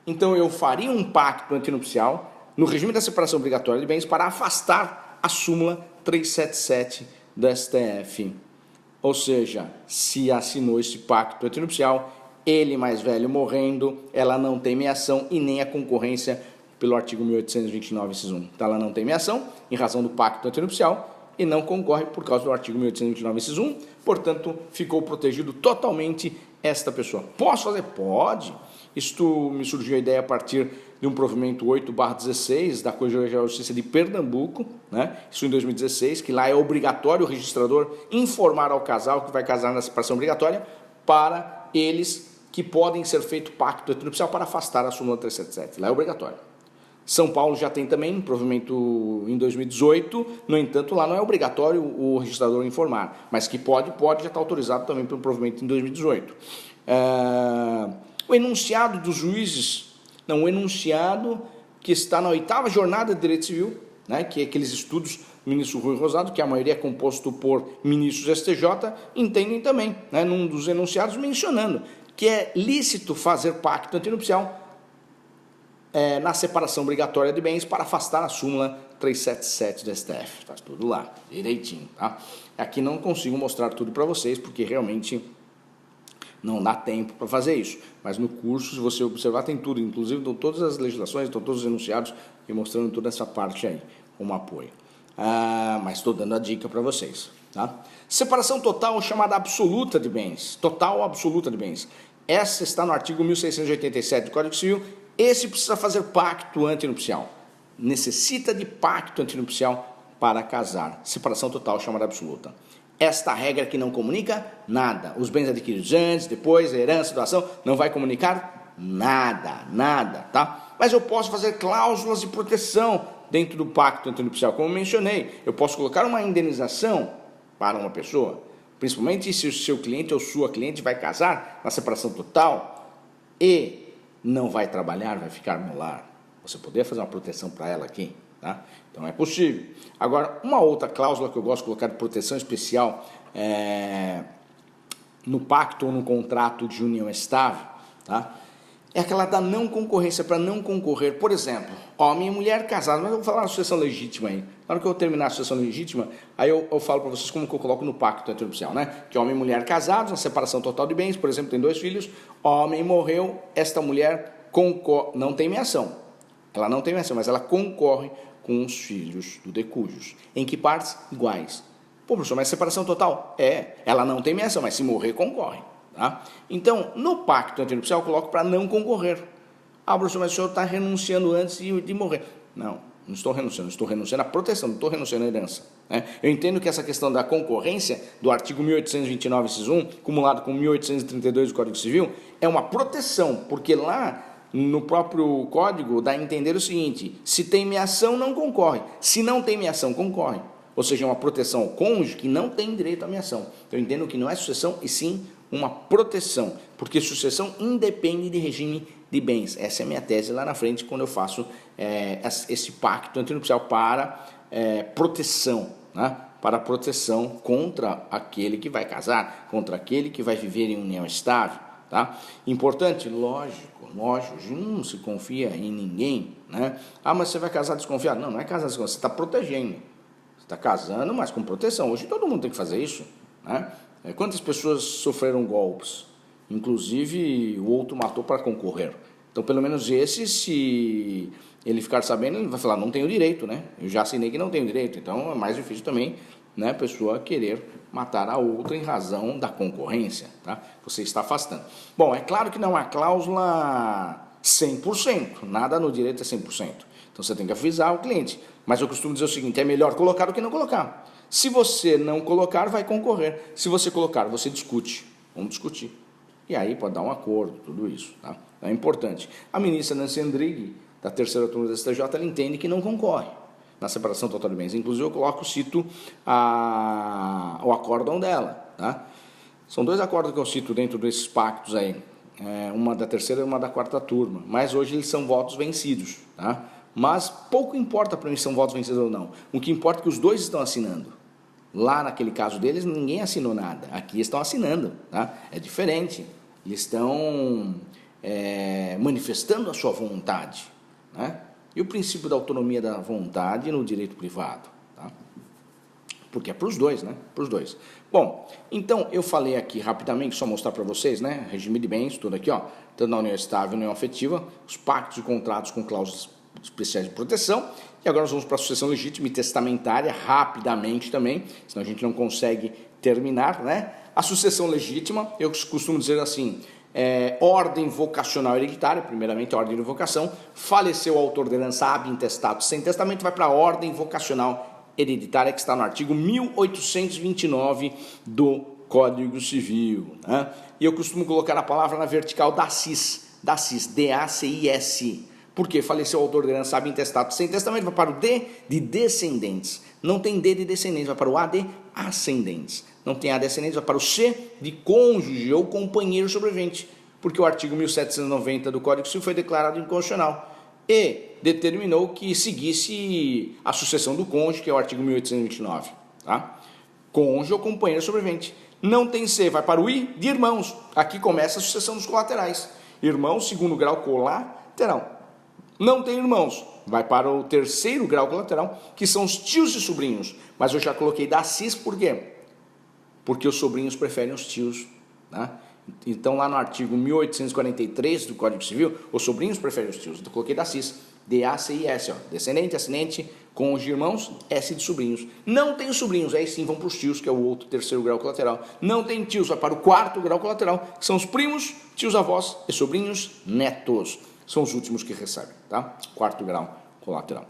Então eu faria um pacto antinupcial no regime da separação obrigatória de bens para afastar a súmula 377 do STF. Ou seja, se assinou esse pacto antinupcial, ele mais velho morrendo, ela não tem meação e nem a concorrência pelo artigo 1829, inciso 1. Então ela não tem meação em razão do pacto antinupcial e não concorre por causa do artigo 1829, inciso 1. Portanto, ficou protegido totalmente esta pessoa. Posso fazer? Pode. Isto me surgiu a ideia a partir de um provimento 8/16 da Corregedoria Geral de Justiça de Pernambuco, né? Isso em 2016, que lá é obrigatório o registrador informar ao casal que vai casar na separação obrigatória para eles que podem ser feito pacto antinupcial para afastar a súmula 377. Lá é obrigatório. São Paulo já tem também, provimento em 2018, no entanto, lá não é obrigatório o registrador informar, mas que pode, já está autorizado também pelo provimento em 2018. O enunciado dos juízes, o enunciado que está na 8ª jornada de Direito Civil, né, que é aqueles estudos do ministro Rui Rosado, que a maioria é composto por ministros do STJ, entendem também, né, num dos enunciados, mencionando que é lícito fazer pacto antinupcial na separação obrigatória de bens para afastar a súmula 377 do STF. Está tudo lá, direitinho. Tá? Aqui não consigo mostrar tudo para vocês, porque realmente não dá tempo para fazer isso. Mas no curso, se você observar, tem tudo, inclusive estão todas as legislações, estão todos os enunciados e mostrando toda essa parte aí, como apoio. Mas estou dando a dica para vocês. Tá? Separação total chamada absoluta de bens. Total ou absoluta de bens. Essa está no artigo 1687 do Código Civil. Esse precisa fazer pacto antinupcial. Necessita de pacto antinupcial para casar. Separação total chamada absoluta. Esta regra que não comunica nada. Os bens adquiridos antes, depois, a herança, a doação, não vai comunicar nada, tá? Mas eu posso fazer cláusulas de proteção dentro do pacto antinupcial, como eu mencionei. Eu posso colocar uma indenização para uma pessoa, principalmente se o seu cliente ou sua cliente vai casar na separação total e não vai trabalhar, vai ficar no lar. Você poderia fazer uma proteção para ela aqui, tá? Então é possível. Agora, uma outra cláusula que eu gosto de colocar de proteção especial no pacto ou no contrato de união estável, tá? é aquela da não concorrência, para não concorrer. Por exemplo, homem e mulher casados, mas eu vou falar na sucessão legítima aí. Na hora que eu terminar a sucessão legítima, aí eu falo para vocês como que eu coloco no pacto heteronupcial, né? Que homem e mulher casados, na separação total de bens, por exemplo, tem 2 filhos, homem morreu, esta mulher não tem meação. Ela não tem meação, mas ela concorre com os filhos do decújos. Em que partes? Iguais. Pô, professor, mas separação total? Ela não tem meação, mas se morrer, concorre. Tá? Então, no pacto heteronupcial, eu coloco para não concorrer. Ah, professor, mas o senhor está renunciando antes de morrer. Não estou renunciando à proteção, não estou renunciando à herança. Né? Eu entendo que essa questão da concorrência, do artigo 1829, inciso 1, acumulado com 1832 do Código Civil, é uma proteção, porque lá no próprio Código dá a entender o seguinte: se tem meação, não concorre. Se não tem meação, concorre. Ou seja, é uma proteção ao cônjuge que não tem direito à meação. Então, eu entendo que não é sucessão, e sim uma proteção, porque sucessão independe de regime de bens. Essa é a minha tese lá na frente, quando eu faço esse pacto antinupcial para proteção, né? Para proteção contra aquele que vai casar, contra aquele que vai viver em união estável. Tá? Importante? Lógico, não se confia em ninguém. Né? Ah, mas você vai casar desconfiado? Não é casar desconfiado, você está protegendo. Você está casando, mas com proteção. Hoje todo mundo tem que fazer isso. Né? Quantas pessoas sofreram golpes? Inclusive, o outro matou para concorrer. Então, pelo menos esse, se ele ficar sabendo, ele vai falar, não tenho direito, né? Eu já assinei que não tenho direito. Então, é mais difícil também, né, a pessoa querer matar a outra em razão da concorrência. Tá? Você está afastando. Bom, é claro que não há cláusula 100%. Nada no direito é 100%. Então, você tem que avisar o cliente. Mas eu costumo dizer o seguinte, é melhor colocar do que não colocar. Se você não colocar, vai concorrer. Se você colocar, você discute. Vamos discutir. E aí pode dar um acordo, tudo isso. Tá? É importante. A ministra Nancy Andrighi, da terceira turma do STJ, ela entende que não concorre na separação total de bens. Inclusive, eu cito o acórdão dela. Tá? São 2 acordos que eu cito dentro desses pactos aí. Uma da terceira e uma da quarta turma. Mas hoje eles são votos vencidos. Tá? Mas pouco importa para mim se são votos vencidos ou não. O que importa é que os 2 estão assinando. Lá naquele caso deles, ninguém assinou nada. Aqui estão assinando. Tá? É diferente. Eles estão manifestando a sua vontade. Né? E o princípio da autonomia da vontade no direito privado. Tá? Porque é para os 2, né? Para os 2. Bom, então eu falei aqui rapidamente, só mostrar para vocês, né? Regime de bens, tudo aqui, ó. Tanto na união estável, união afetiva, os pactos e contratos com cláusulas especiais de proteção. E agora nós vamos para a sucessão legítima e testamentária, rapidamente também, senão a gente não consegue terminar, né? A sucessão legítima, eu costumo dizer assim, ordem vocacional hereditária, primeiramente a ordem de vocação, faleceu o autor da herança ab intestato sem testamento, vai para a ordem vocacional hereditária, que está no artigo 1829 do Código Civil. Né? E eu costumo colocar a palavra na vertical DACIS, D-A-C-I-S. Porque faleceu o autor da herança ab intestato sem testamento, vai para o D de descendentes. Não tem D de descendentes, vai para o A de ascendentes. Não tem A de descendentes, vai para o C de cônjuge ou companheiro sobrevivente. Porque o artigo 1790 do Código Civil foi declarado inconstitucional e determinou que seguisse a sucessão do cônjuge, que é o artigo 1829. Tá? Cônjuge ou companheiro sobrevivente. Não tem C, vai para o I de irmãos. Aqui começa a sucessão dos colaterais. Irmãos, segundo grau colateral. Não tem irmãos, vai para o terceiro grau colateral, que são os tios e sobrinhos. Mas eu já coloquei da CIS, por quê? Porque os sobrinhos preferem os tios. Né? Então, lá no artigo 1843 do Código Civil, os sobrinhos preferem os tios. Então, eu coloquei da CIS, D-A-C-I-S, ó, descendente, ascendente, cônjuge de irmãos, S de sobrinhos. Não tem os sobrinhos, aí sim vão para os tios, que é o outro terceiro grau colateral. Não tem tios, vai para o quarto grau colateral, que são os primos, tios avós e sobrinhos netos. São os últimos que recebem, tá? Quarto grau colateral.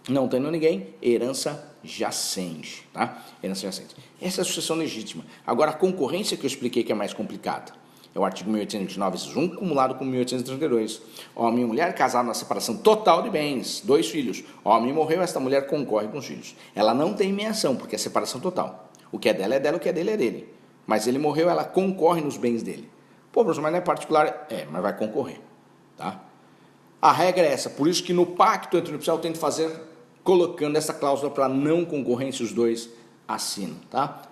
Não tendo ninguém, herança jacente, tá? Herança jacente. Essa é a sucessão legítima. Agora, a concorrência que eu expliquei que é mais complicada. É o artigo 1829, inciso 1, acumulado com 1832. Homem e mulher casados na separação total de bens, 2 filhos. Homem morreu, esta mulher concorre com os filhos. Ela não tem meação, porque é separação total. O que é dela, o que é dele é dele. Mas ele morreu, ela concorre nos bens dele. Pô, professor, mas não é particular? Mas vai concorrer. Tá? A regra é essa, por isso que no pacto antinupcial eu tento fazer colocando essa cláusula para não concorrência, os 2 assinam. Tá?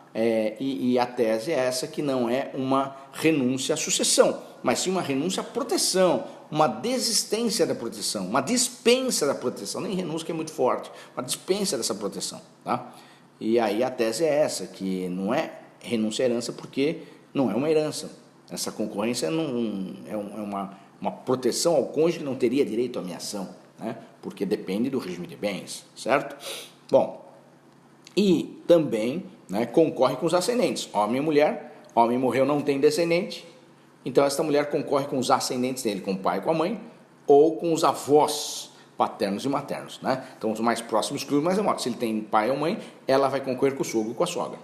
E a tese é essa, que não é uma renúncia à sucessão, mas sim uma renúncia à proteção, uma desistência da proteção, uma dispensa da proteção, nem renúncia que é muito forte, uma dispensa dessa proteção, tá? E aí a tese é essa, que não é renúncia à herança porque não é uma herança. Essa concorrência não é uma proteção ao cônjuge que não teria direito à ameação, né? Porque depende do regime de bens, certo? Bom, e também, né, concorre com os ascendentes, homem e mulher. Homem morreu, não tem descendente, então esta mulher concorre com os ascendentes dele, com o pai e com a mãe, ou com os avós paternos e maternos, né? Então os mais próximos excluem mais remotos. Se ele tem pai ou mãe, ela vai concorrer com o sogro ou com a sogra.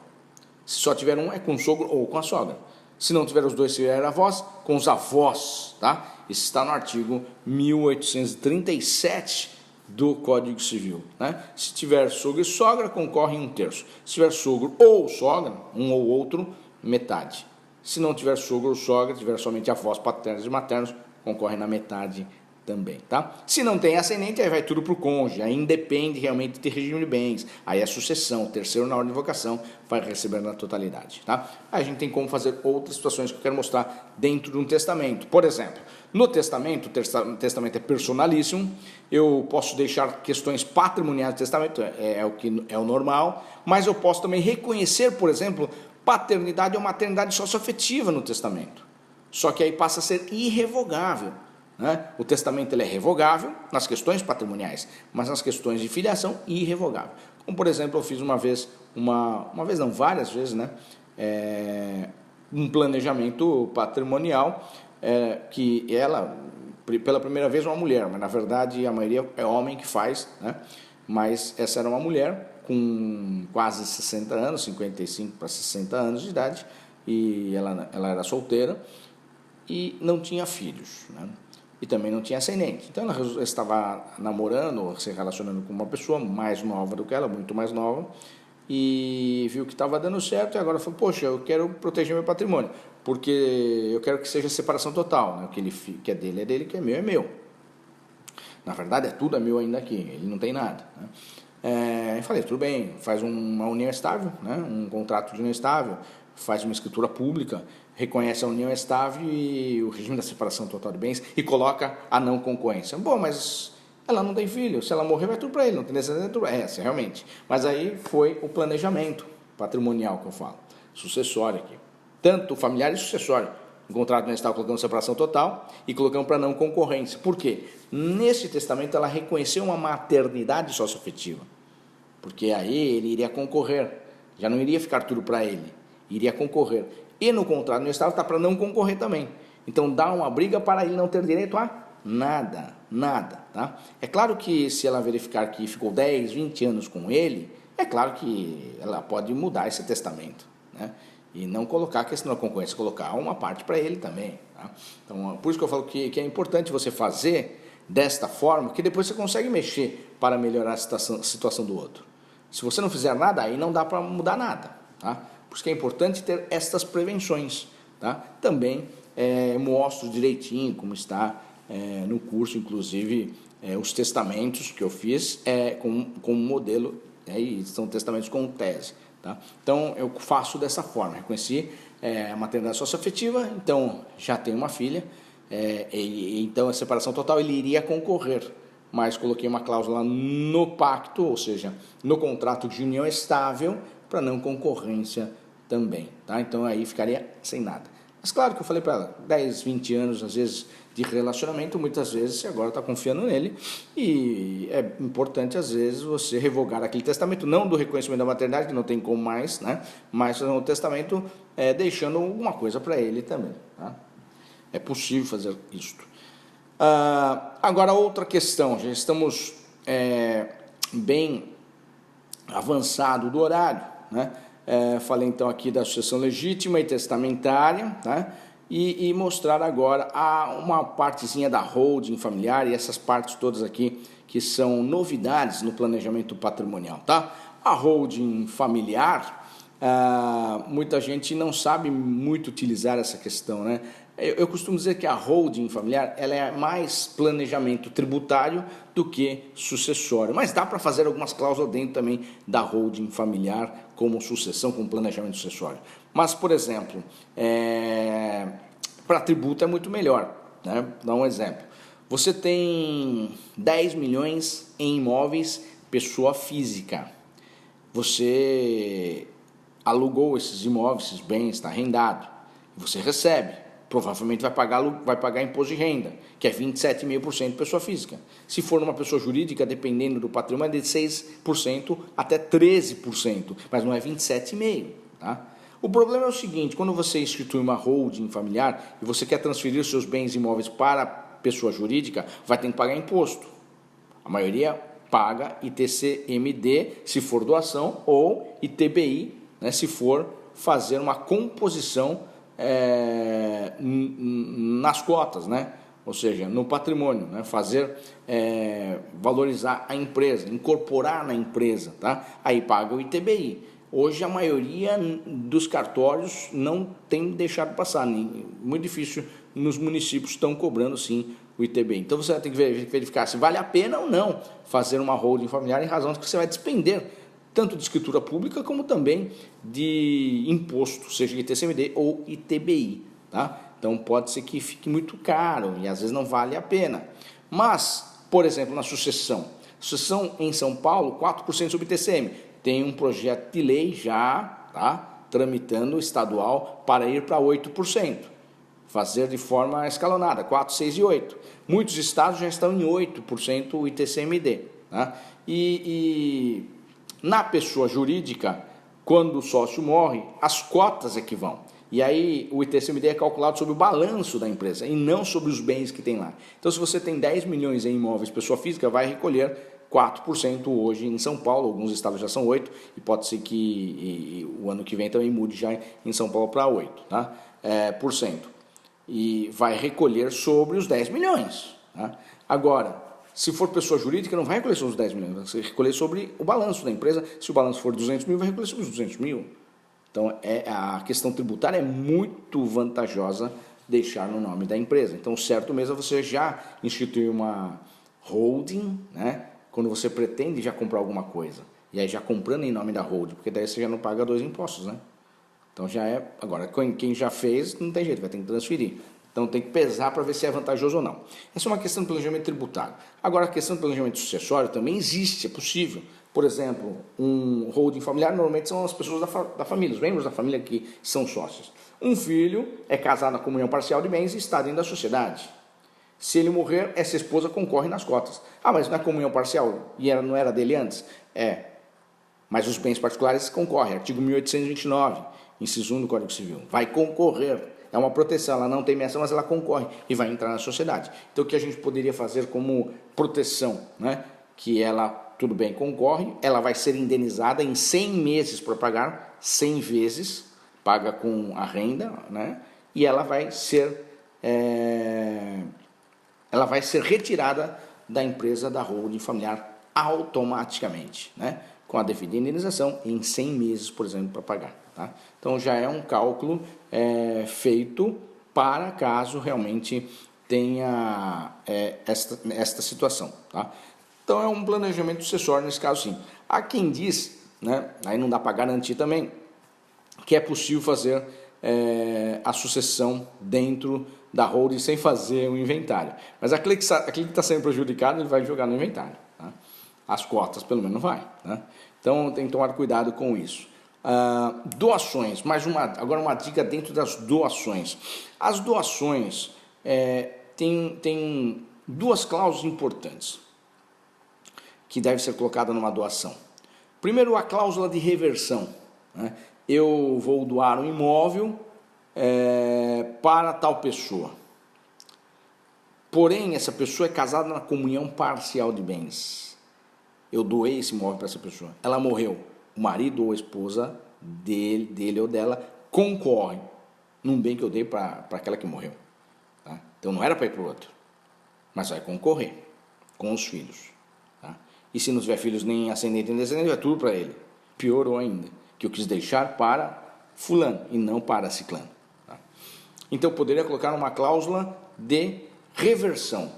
Se só tiver um, é com o sogro ou com a sogra. Se não tiver os dois, se tiver avós, com os avós, tá? Isso está no artigo 1837 do Código Civil, né? Se tiver sogro e sogra, concorre em 1/3. Se tiver sogro ou sogra, um ou outro, metade. Se não tiver sogro ou sogra, tiver somente avós paternos e maternos, concorre na metade também, tá? Se não tem ascendente, aí vai tudo para o cônjuge, aí independe realmente de regime de bens, aí é sucessão, o terceiro na ordem de vocação vai receber na totalidade, tá? Aí a gente tem como fazer outras situações que eu quero mostrar dentro de um testamento. Por exemplo, no testamento, o testamento é personalíssimo, eu posso deixar questões patrimoniais do testamento, é o que é o normal, mas eu posso também reconhecer, por exemplo, paternidade ou maternidade socioafetiva no testamento, só que aí passa a ser irrevogável. Né? O testamento ele é revogável nas questões patrimoniais, mas nas questões de filiação, irrevogável. Como, por exemplo, eu fiz várias vezes, né? Um planejamento patrimonial que ela, pela primeira vez, uma mulher, mas na verdade a maioria é homem que faz, né? Mas essa era uma mulher com quase 60 anos, 55 para 60 anos de idade, e ela era solteira e não tinha filhos, né? E também não tinha ascendente. Então ela estava namorando, se relacionando com uma pessoa mais nova do que ela, muito mais nova, e viu que estava dando certo e agora falou, poxa, eu quero proteger meu patrimônio, porque eu quero que seja separação total, né? O que é dele, o que é meu. Na verdade, tudo é meu ainda aqui, ele não tem nada, né? Eu falei, tudo bem, faz uma união estável, né? Um contrato de união estável, faz uma escritura pública, reconhece a união estável e o regime da separação total de bens e coloca a não concorrência. Bom, mas ela não tem filho, se ela morrer vai tudo para ele, não tem descendente, realmente. Mas aí foi o planejamento patrimonial que eu falo, sucessório aqui. Tanto familiar e sucessório. O contrato não estava colocando separação total e colocamos para não concorrência. Por quê? Nesse testamento ela reconheceu uma maternidade socioafetiva, porque aí ele iria concorrer, já não iria ficar tudo para ele, iria concorrer. E no contrato no Estado está para não concorrer também. Então dá uma briga para ele não ter direito a nada, tá? É claro que se ela verificar que ficou 10, 20 anos com ele, é claro que ela pode mudar esse testamento, né? E não colocar a questão da concorrência, colocar uma parte para ele também, tá? Então, por isso que eu falo que é importante você fazer desta forma, que depois você consegue mexer para melhorar a situação do outro. Se você não fizer nada, aí não dá para mudar nada, tá? Por isso que é importante ter estas prevenções, tá? Também mostro direitinho como está no curso, inclusive, os testamentos que eu fiz com modelo, e são testamentos com tese, tá? Então, eu faço dessa forma, reconheci a maternidade socioafetiva, então já tenho uma filha, então a separação total ele iria concorrer, mas coloquei uma cláusula no pacto, ou seja, no contrato de união estável, para não concorrência também, tá? Então aí ficaria sem nada. Mas claro que eu falei para ela, 10, 20 anos às vezes de relacionamento, muitas vezes você agora está confiando nele e é importante às vezes você revogar aquele testamento, não do reconhecimento da maternidade, que não tem como mais, né? Mas no testamento deixando alguma coisa para ele também, tá? É possível fazer isto. Agora outra questão, já estamos bem avançado do horário, né? Falei então aqui da sucessão legítima e testamentária, tá? E mostrar agora uma partezinha da holding familiar e essas partes todas aqui que são novidades no planejamento patrimonial, tá? A holding familiar, muita gente não sabe muito utilizar essa questão, né? Eu costumo dizer que a holding familiar ela é mais planejamento tributário do que sucessório, mas dá para fazer algumas cláusulas dentro também da holding familiar, como sucessão, como planejamento sucessório. Mas, por exemplo, para tributo é muito melhor, né? Vou dar um exemplo. Você tem 10 milhões em imóveis pessoa física. Você alugou esses imóveis, esses bens, está arrendado. Você recebe. Provavelmente vai pagar imposto de renda, que é 27,5% pessoa física. Se for numa pessoa jurídica, dependendo do patrimônio, é de 6% até 13%, mas não é 27,5%. Tá? O problema é o seguinte, quando você institui uma holding familiar e você quer transferir seus bens imóveis para pessoa jurídica, vai ter que pagar imposto. A maioria paga ITCMD, se for doação, ou ITBI, né, se for fazer uma composição nas cotas, né? Ou seja, no patrimônio, né? Fazer valorizar a empresa, incorporar na empresa, tá? Aí paga o ITBI. Hoje a maioria dos cartórios não tem deixado passar, muito difícil, nos municípios estão cobrando sim o ITBI. Então você vai ter que verificar se vale a pena ou não fazer uma holding familiar em razão de que você vai despender tanto de escritura pública como também de imposto, seja ITCMD ou ITBI. Tá? Então pode ser que fique muito caro e às vezes não vale a pena. Mas, por exemplo, na sucessão em São Paulo, 4% sobre ITCM. Tem um projeto de lei já, tá, tramitando estadual para ir para 8%. Fazer de forma escalonada, 4, 6 e 8. Muitos estados já estão em 8% o ITCMD. Tá? Na pessoa jurídica, quando o sócio morre, as cotas é que vão. E aí o ITCMD é calculado sobre o balanço da empresa e não sobre os bens que tem lá. Então, se você tem 10 milhões em imóveis, pessoa física vai recolher 4% hoje em São Paulo, alguns estados já são 8%, e pode ser que o ano que vem também mude já em São Paulo para 8%. Tá? Por cento. E vai recolher sobre os 10 milhões. Tá? Agora, se for pessoa jurídica, não vai recolher sobre os 10 milhões, vai recolher sobre o balanço da empresa. Se o balanço for 200 mil, vai recolher sobre os 200 mil. Então, a questão tributária é muito vantajosa deixar no nome da empresa. Então, o certo mesmo é você já instituir uma holding, né? Quando você pretende já comprar alguma coisa. E aí já comprando em nome da holding, porque daí você já não paga 2 impostos, né? Então, já é... Agora, quem já fez, não tem jeito, vai ter que transferir. Então tem que pesar para ver se é vantajoso ou não. Essa é uma questão de planejamento tributário. Agora a questão de planejamento sucessório também existe, é possível. Por exemplo, um holding familiar normalmente são as pessoas da família, os membros da família que são sócios. Um filho é casado na comunhão parcial de bens e está dentro da sociedade. Se ele morrer, essa esposa concorre nas cotas. Ah, mas na comunhão parcial e não era dele antes? Mas os bens particulares concorrem. Artigo 1829, inciso 1 do Código Civil. Vai concorrer. É uma proteção, ela não tem menção, mas ela concorre e vai entrar na sociedade. Então, o que a gente poderia fazer como proteção, né? Que ela, tudo bem, concorre, ela vai ser indenizada em 100 meses para pagar, 100 vezes, paga com a renda, né? E ela vai ser retirada da empresa da holding familiar automaticamente, né? Com a devida indenização em 100 meses, por exemplo, para pagar. Tá? Então já é um cálculo feito para caso realmente tenha esta situação. Tá? Então é um planejamento sucessório nesse caso sim. Há quem diz, né, aí não dá para garantir também, que é possível fazer a sucessão dentro da holding sem fazer um inventário. Mas aquele que está sendo prejudicado, ele vai jogar no inventário. Tá? As cotas pelo menos vai. Tá? Então tem que tomar cuidado com isso. Doações, agora uma dica dentro das doações. As doações tem duas cláusulas importantes que devem ser colocadas numa doação. Primeiro, a cláusula de reversão. Né? Eu vou doar um imóvel para tal pessoa. Porém, essa pessoa é casada na comunhão parcial de bens. Eu doei esse imóvel para essa pessoa. Ela morreu. O marido ou a esposa dele ou dela concorre num bem que eu dei para aquela que morreu. Tá? Então não era para ir para o outro, mas vai concorrer com os filhos. Tá? E se não tiver filhos nem ascendente nem descendente, vai tudo para ele. Piorou ainda, que eu quis deixar para fulano e não para ciclano. Tá? Então eu poderia colocar uma cláusula de reversão.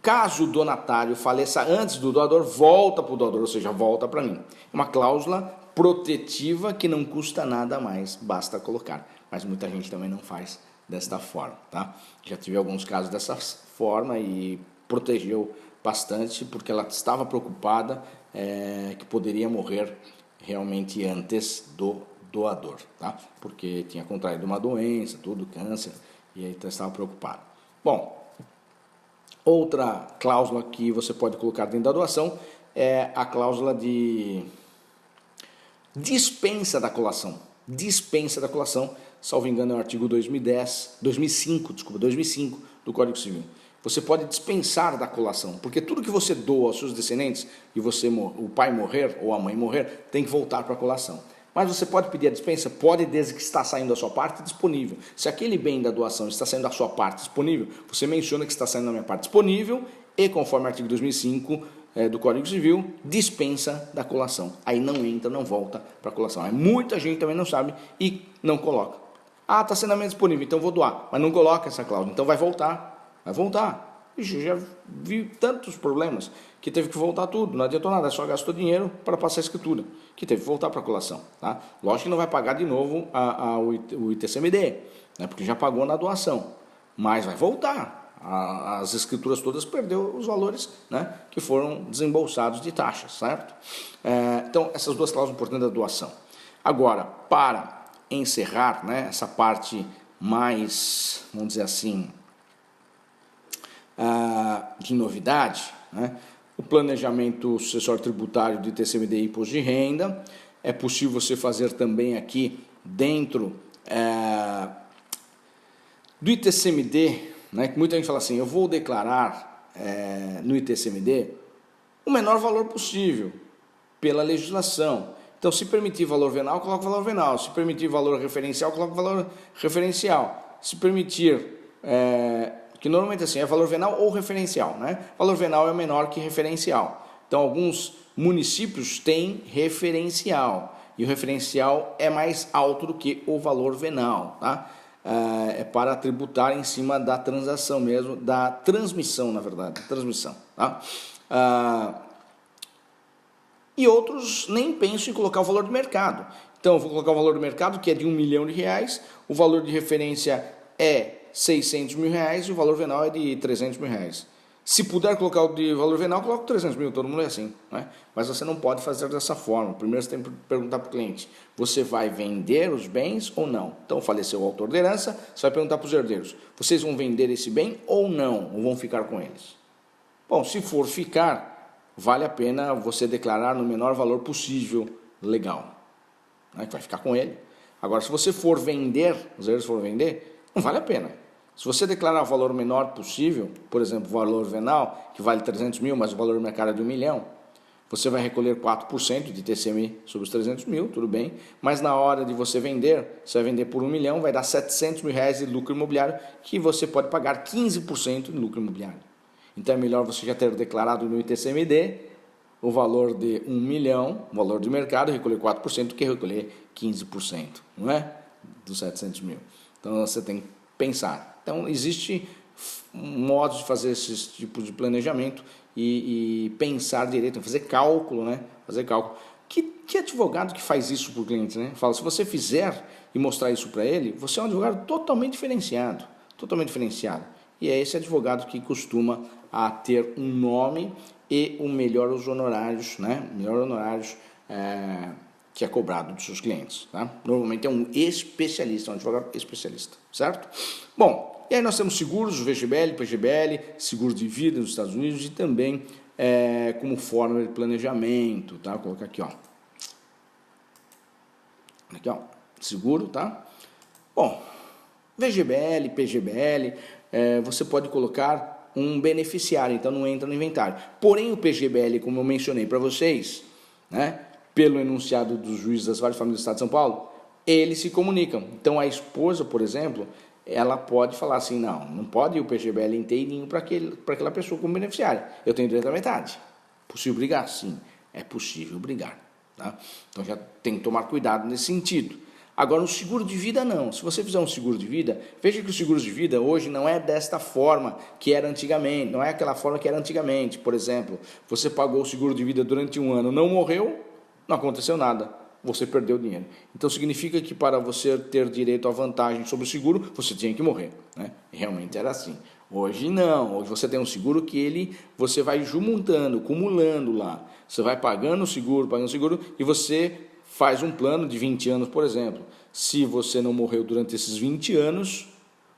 Caso o donatário faleça antes do doador, volta para o doador, ou seja, volta para mim. Uma cláusula protetiva que não custa nada a mais, basta colocar. Mas muita gente também não faz desta forma, tá? Já tive alguns casos dessa forma e protegeu bastante, porque ela estava preocupada que poderia morrer realmente antes do doador, tá? Porque tinha contraído uma doença, tudo, câncer, e aí estava preocupado. Bom, outra cláusula que você pode colocar dentro da doação é a cláusula de dispensa da colação. Dispensa da colação, salvo engano, é o artigo 2005 do Código Civil. Você pode dispensar da colação, porque tudo que você doa aos seus descendentes e o pai morrer ou a mãe morrer, tem que voltar para a colação. Mas você pode pedir a dispensa? Pode, desde que está saindo da sua parte disponível. Se aquele bem da doação está saindo da sua parte disponível, você menciona que está saindo da minha parte disponível e, conforme o artigo 2005 do Código Civil, dispensa da colação. Aí não entra, não volta para a colação. Muita gente também não sabe e não coloca. Ah, está sendo a minha disponível, então vou doar. Mas não coloca essa cláusula, então vai voltar. Vai voltar. Ixi, já vi tantos problemas que teve que voltar tudo, não adiantou nada, só gastou dinheiro para passar a escritura, que teve que voltar para a colação. Tá? Lógico que não vai pagar de novo o ITCMD, né, porque já pagou na doação, mas vai voltar. As escrituras todas perdeu os valores, né, que foram desembolsados de taxas, certo? Então, essas duas cláusulas importantes da doação. Agora, para encerrar, né, essa parte mais, vamos dizer assim, de novidade, né? O planejamento sucessório tributário de ITCMD e imposto de renda. É possível você fazer também aqui dentro do ITCMD, né? Que muita gente fala assim, eu vou declarar no ITCMD o menor valor possível pela legislação. Então, se permitir valor venal, coloca valor venal. Se permitir valor referencial, coloca valor referencial. Se permitir que normalmente assim é valor venal ou referencial, né? Valor venal é menor que referencial. Então, alguns municípios têm referencial e o referencial é mais alto do que o valor venal, tá? É para tributar em cima da transação mesmo, da transmissão, na verdade, transmissão, tá? E outros nem pensam em colocar o valor do mercado. Então, eu vou colocar o valor do mercado, que é de R$1 milhão, o valor de referência é R$600 mil e o valor venal é de R$300 mil. Se puder colocar o de valor venal, coloca 300 mil, todo mundo é assim, né? Mas você não pode fazer dessa forma. Primeiro você tem que perguntar para o cliente, você vai vender os bens ou não? Então faleceu o autor da herança, você vai perguntar para os herdeiros, vocês vão vender esse bem ou não? Ou vão ficar com eles? Bom, se for ficar, vale a pena você declarar no menor valor possível legal, né? Que vai ficar com ele. Agora, se você for vender, os herdeiros for vender, não vale a pena. Se você declarar o valor menor possível, por exemplo, o valor venal, que vale 300 mil, mas o valor do mercado é de R$1 milhão, você vai recolher 4% de TCMI sobre os 300 mil, tudo bem, mas na hora de você vender, você vai vender por R$1 milhão, vai dar R$700 mil de lucro imobiliário, que você pode pagar 15% de lucro imobiliário. Então é melhor você já ter declarado no ITCMD o valor de R$1 milhão, o valor do mercado, recolher 4% do que recolher 15%, não é? Dos 700 mil. Então você tem que pensar. Então, existe modos de fazer esses tipos de planejamento e pensar direito, fazer cálculo, né? Fazer cálculo. Que advogado que faz isso para o cliente, né? Fala, se você fizer e mostrar isso para ele, você é um advogado totalmente diferenciado. Totalmente diferenciado. E é esse advogado que costuma ter um nome e os honorários, né? Melhor honorários que é cobrado dos seus clientes, tá? Normalmente é um especialista, um advogado especialista, certo? Bom, e aí nós temos seguros, o VGBL, PGBL, seguros de vida nos Estados Unidos e também como forma de planejamento, tá? Vou colocar aqui, ó. Aqui, ó, seguro, tá? Bom, VGBL, PGBL, você pode colocar um beneficiário, então não entra no inventário. Porém, o PGBL, como eu mencionei para vocês, né? Pelo enunciado dos juízes das várias famílias do Estado de São Paulo, eles se comunicam. Então, a esposa, por exemplo, ela pode falar assim, não pode ir o PGBL inteirinho para aquela pessoa como beneficiária. Eu tenho direito à metade. Possível brigar? Sim, é possível brigar. Tá? Então, já tem que tomar cuidado nesse sentido. Agora, no seguro de vida, não. Se você fizer um seguro de vida, veja que o seguro de vida hoje não é desta forma que era antigamente, não é aquela forma que era antigamente. Por exemplo, você pagou o seguro de vida durante 1 ano, não morreu, não aconteceu nada. você perdeu o dinheiro. Então significa que para você ter direito à vantagem sobre o seguro, você tinha que morrer, né? Realmente era assim. Hoje não, hoje você tem um seguro que você vai juntando, acumulando lá. Você vai pagando o seguro e você faz um plano de 20 anos, por exemplo. Se você não morreu durante esses 20 anos,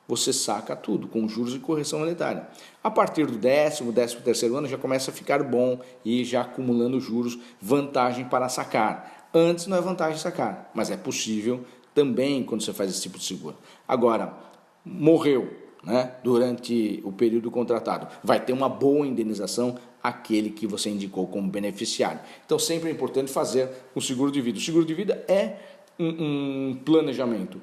você saca tudo, com juros e correção monetária. A partir do 13º ano já começa a ficar bom e já acumulando juros, vantagem para sacar. Antes não é vantagem sacar, mas é possível também quando você faz esse tipo de seguro. Agora, morreu, né, durante o período contratado, vai ter uma boa indenização aquele que você indicou como beneficiário. Então sempre é importante fazer o seguro de vida. O seguro de vida é um planejamento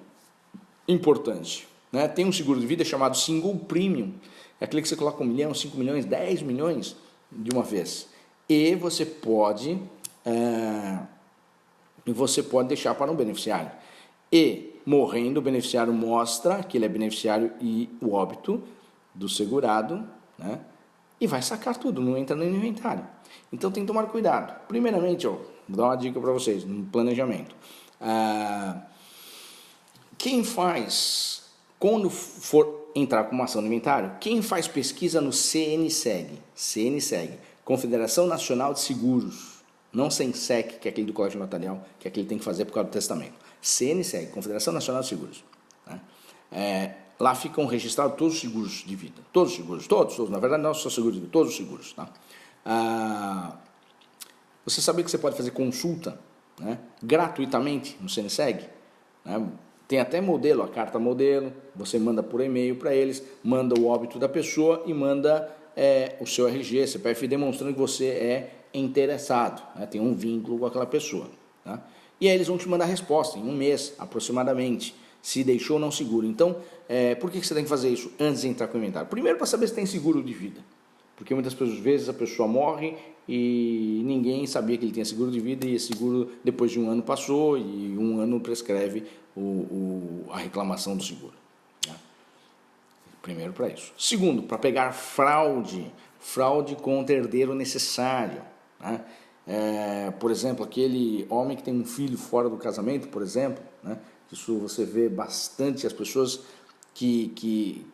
importante, né? Tem um seguro de vida chamado Single Premium, é aquele que você coloca 1 milhão, 5 milhões, 10 milhões de uma vez. E você pode deixar para um beneficiário. E morrendo, o beneficiário mostra que ele é beneficiário e o óbito do segurado, né? E vai sacar tudo, não entra no inventário. Então tem que tomar cuidado. Primeiramente, vou dar uma dica para vocês no planejamento. Quem faz, quando for entrar com uma ação no inventário, quem faz pesquisa no CNSEG, Confederação Nacional de Seguros, não CENSEC, que é aquele do Colégio Notarial, que é aquele que tem que fazer por causa do testamento. CNSEG, Confederação Nacional de Seguros. Né? Lá ficam registrados todos os seguros de vida. Todos os seguros, todos. Na verdade, não só seguros de vida, todos os seguros. Tá? Você sabia que você pode fazer consulta, né, gratuitamente no CNSEG? Né? Tem até modelo, a carta modelo, você manda por e-mail para eles, manda o óbito da pessoa e manda o seu RG, CPF, demonstrando que você é interessado, né? Tem um vínculo com aquela pessoa. Tá? E aí eles vão te mandar a resposta em um mês, aproximadamente, se deixou ou não seguro. Então, por que você tem que fazer isso antes de entrar com o inventário? Primeiro, para saber se tem seguro de vida. Porque muitas vezes a pessoa morre e ninguém sabia que ele tinha seguro de vida e esse seguro, depois de um ano, passou e um ano prescreve a reclamação do seguro. Né? Primeiro, para isso. Segundo, para pegar fraude com o herdeiro necessário. Né? Por exemplo, aquele homem que tem um filho fora do casamento, por exemplo, né? Isso você vê bastante as pessoas que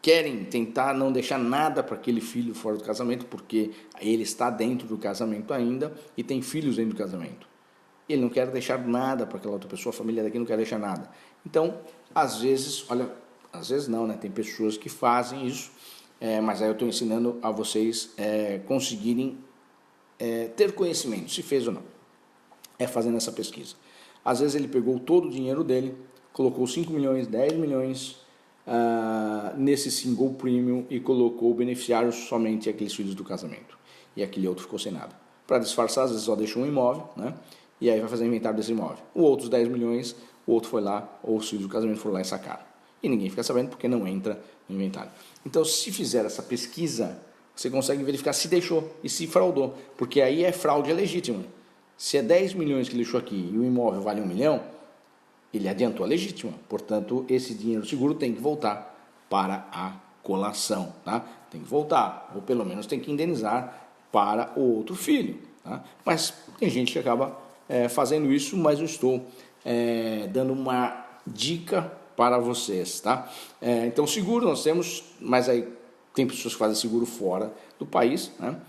querem tentar não deixar nada para aquele filho fora do casamento, porque ele está dentro do casamento ainda e tem filhos dentro do casamento. Ele não quer deixar nada para aquela outra pessoa, a família daqui não quer deixar nada. Então, às vezes não, né? Tem pessoas que fazem isso, mas aí eu estou ensinando a vocês conseguirem ter conhecimento, se fez ou não. Fazendo essa pesquisa. Às vezes ele pegou todo o dinheiro dele, colocou 5 milhões, 10 milhões nesse single premium e colocou beneficiários somente aqueles filhos do casamento. E aquele outro ficou sem nada. Para disfarçar, às vezes só deixou um imóvel, né? E aí vai fazer inventário desse imóvel. O outros 10 milhões, o outro foi lá, ou os filhos do casamento foram lá e sacaram. E ninguém fica sabendo porque não entra no inventário. Então, se fizer essa pesquisa, você consegue verificar se deixou e se fraudou. Porque aí fraude legítima. Se é 10 milhões que ele deixou aqui e o imóvel vale 1 milhão, ele adiantou a legítima. Portanto, esse dinheiro seguro tem que voltar para a colação. Tá? Tem que voltar, ou pelo menos tem que indenizar para o outro filho. Tá? Mas tem gente que acaba fazendo isso, mas eu estou dando uma dica para vocês. Tá? Então, seguro nós temos, mas aí tem pessoas que fazem seguro fora do país, né?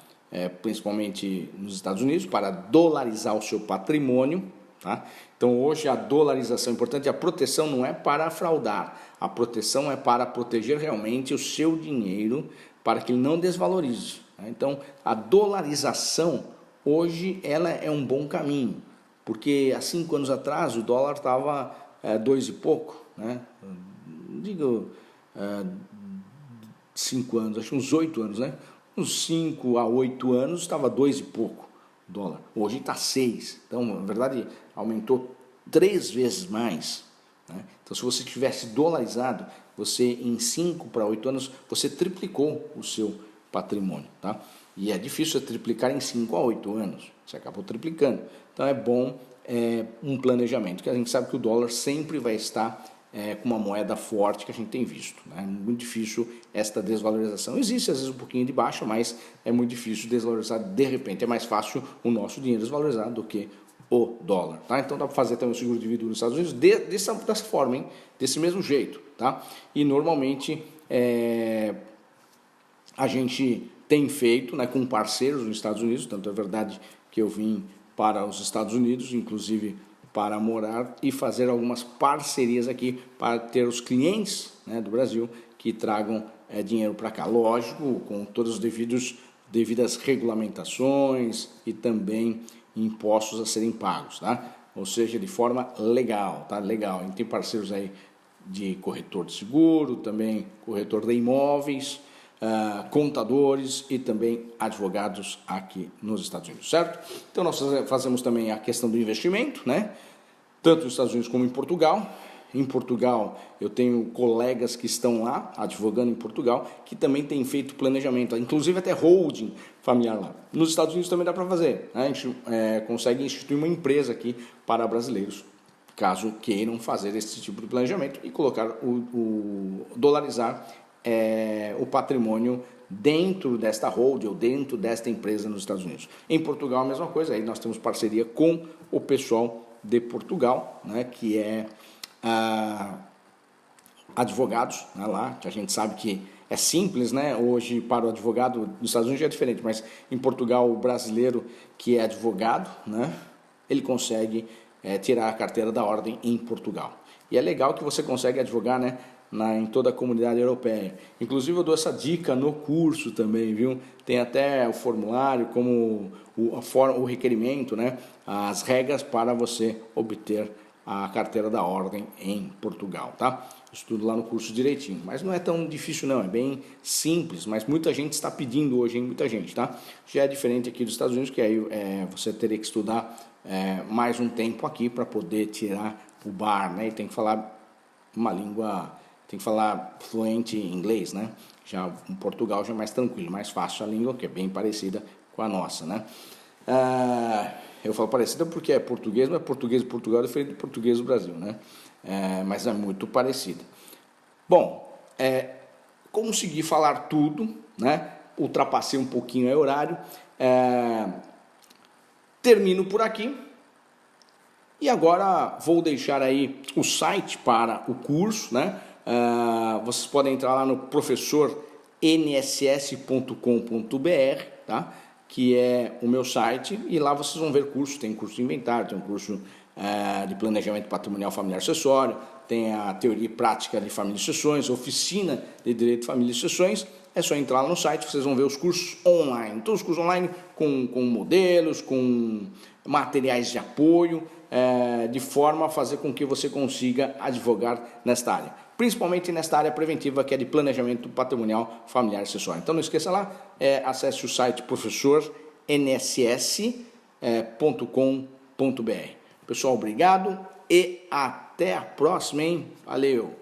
Principalmente nos Estados Unidos, para dolarizar o seu patrimônio. Tá? Então hoje a dolarização é importante, a proteção não é para fraudar, a proteção é para proteger realmente o seu dinheiro para que ele não desvalorize. Tá? Então a dolarização hoje ela é um bom caminho, porque há 5 anos atrás o dólar estava 2 e pouco, né? Digo 5 anos, acho uns 8 anos, né? Uns 5 a 8 anos estava 2 e pouco dólar. Hoje está 6. Então, na verdade, aumentou 3 vezes mais. Né? Então, se você tivesse dolarizado, você em 5 para 8 anos, você triplicou o seu patrimônio. Tá? E é difícil você triplicar em 5 a 8 anos. Você acabou triplicando. Então, é bom um planejamento, porque a gente sabe que o dólar sempre vai estar com uma moeda forte que a gente tem visto. Né? É muito difícil esta desvalorização. Existe às vezes um pouquinho de baixa, mas é muito difícil desvalorizar de repente. É mais fácil o nosso dinheiro desvalorizar do que o dólar, tá? Então dá para fazer também o seguro de vida nos Estados Unidos dessa forma, hein? Desse mesmo jeito, tá? E normalmente a gente tem feito, né, com parceiros nos Estados Unidos, tanto é verdade que eu vim para os Estados Unidos, inclusive para morar e fazer algumas parcerias aqui para ter os clientes, né, do Brasil que tragam dinheiro para cá, lógico, com todas as devidas regulamentações e também impostos a serem pagos, tá? Ou seja, de forma legal, tá? Legal. A gente tem parceiros aí de corretor de seguro, também corretor de imóveis, contadores e também advogados aqui nos Estados Unidos, certo? Então nós fazemos também a questão do investimento, né? Tanto nos Estados Unidos como em Portugal. Em Portugal, eu tenho colegas que estão lá, advogando em Portugal, que também têm feito planejamento, inclusive até holding familiar lá. Nos Estados Unidos também dá para fazer, né? A gente consegue instituir uma empresa aqui para brasileiros, caso queiram fazer esse tipo de planejamento e colocar dolarizar o patrimônio dentro desta holding ou dentro desta empresa nos Estados Unidos. Em Portugal, a mesma coisa, aí nós temos parceria com o pessoal de Portugal, né, que é advogados, né, lá, que a gente sabe que é simples, né? Hoje para o advogado dos Estados Unidos já é diferente, mas em Portugal o brasileiro que é advogado, né, ele consegue tirar a carteira da ordem em Portugal. E é legal que você consegue advogar, né, em toda a comunidade europeia. Inclusive eu dou essa dica no curso também, viu? Tem até o formulário, como o requerimento, né? As regras para você obter a carteira da ordem em Portugal, tá? Isso tudo lá no curso direitinho. Mas não é tão difícil não, é bem simples, mas muita gente está pedindo hoje, hein? Muita gente, tá? Já é diferente aqui dos Estados Unidos, que aí você teria que estudar mais um tempo aqui para poder tirar o bar, né? E tem que falar uma língua... Tem que falar fluente em inglês, né? Já em Portugal já é mais tranquilo, mais fácil a língua, que é bem parecida com a nossa, né? Eu falo parecida porque é português, mas português de Portugal é diferente do português do Brasil, né? Mas é muito parecida. Bom, consegui falar tudo, né? Ultrapassei um pouquinho o horário. Termino por aqui. E agora vou deixar aí o site para o curso, né? Vocês podem entrar lá no professornss.com.br, tá? Que é o meu site, e lá vocês vão ver curso. Tem curso de inventário, tem um curso de planejamento patrimonial familiar acessório, tem a teoria e prática de família e sucessões, oficina de direito de família e sucessões. É só entrar lá no site, vocês vão ver os cursos online, todos os cursos online com modelos, com materiais de apoio, de forma a fazer com que você consiga advogar nesta área, principalmente nesta área preventiva, que é de planejamento patrimonial familiar e acessório. Então não esqueça lá, acesse o site professornss.com.br. Pessoal, obrigado e até a próxima, hein? Valeu!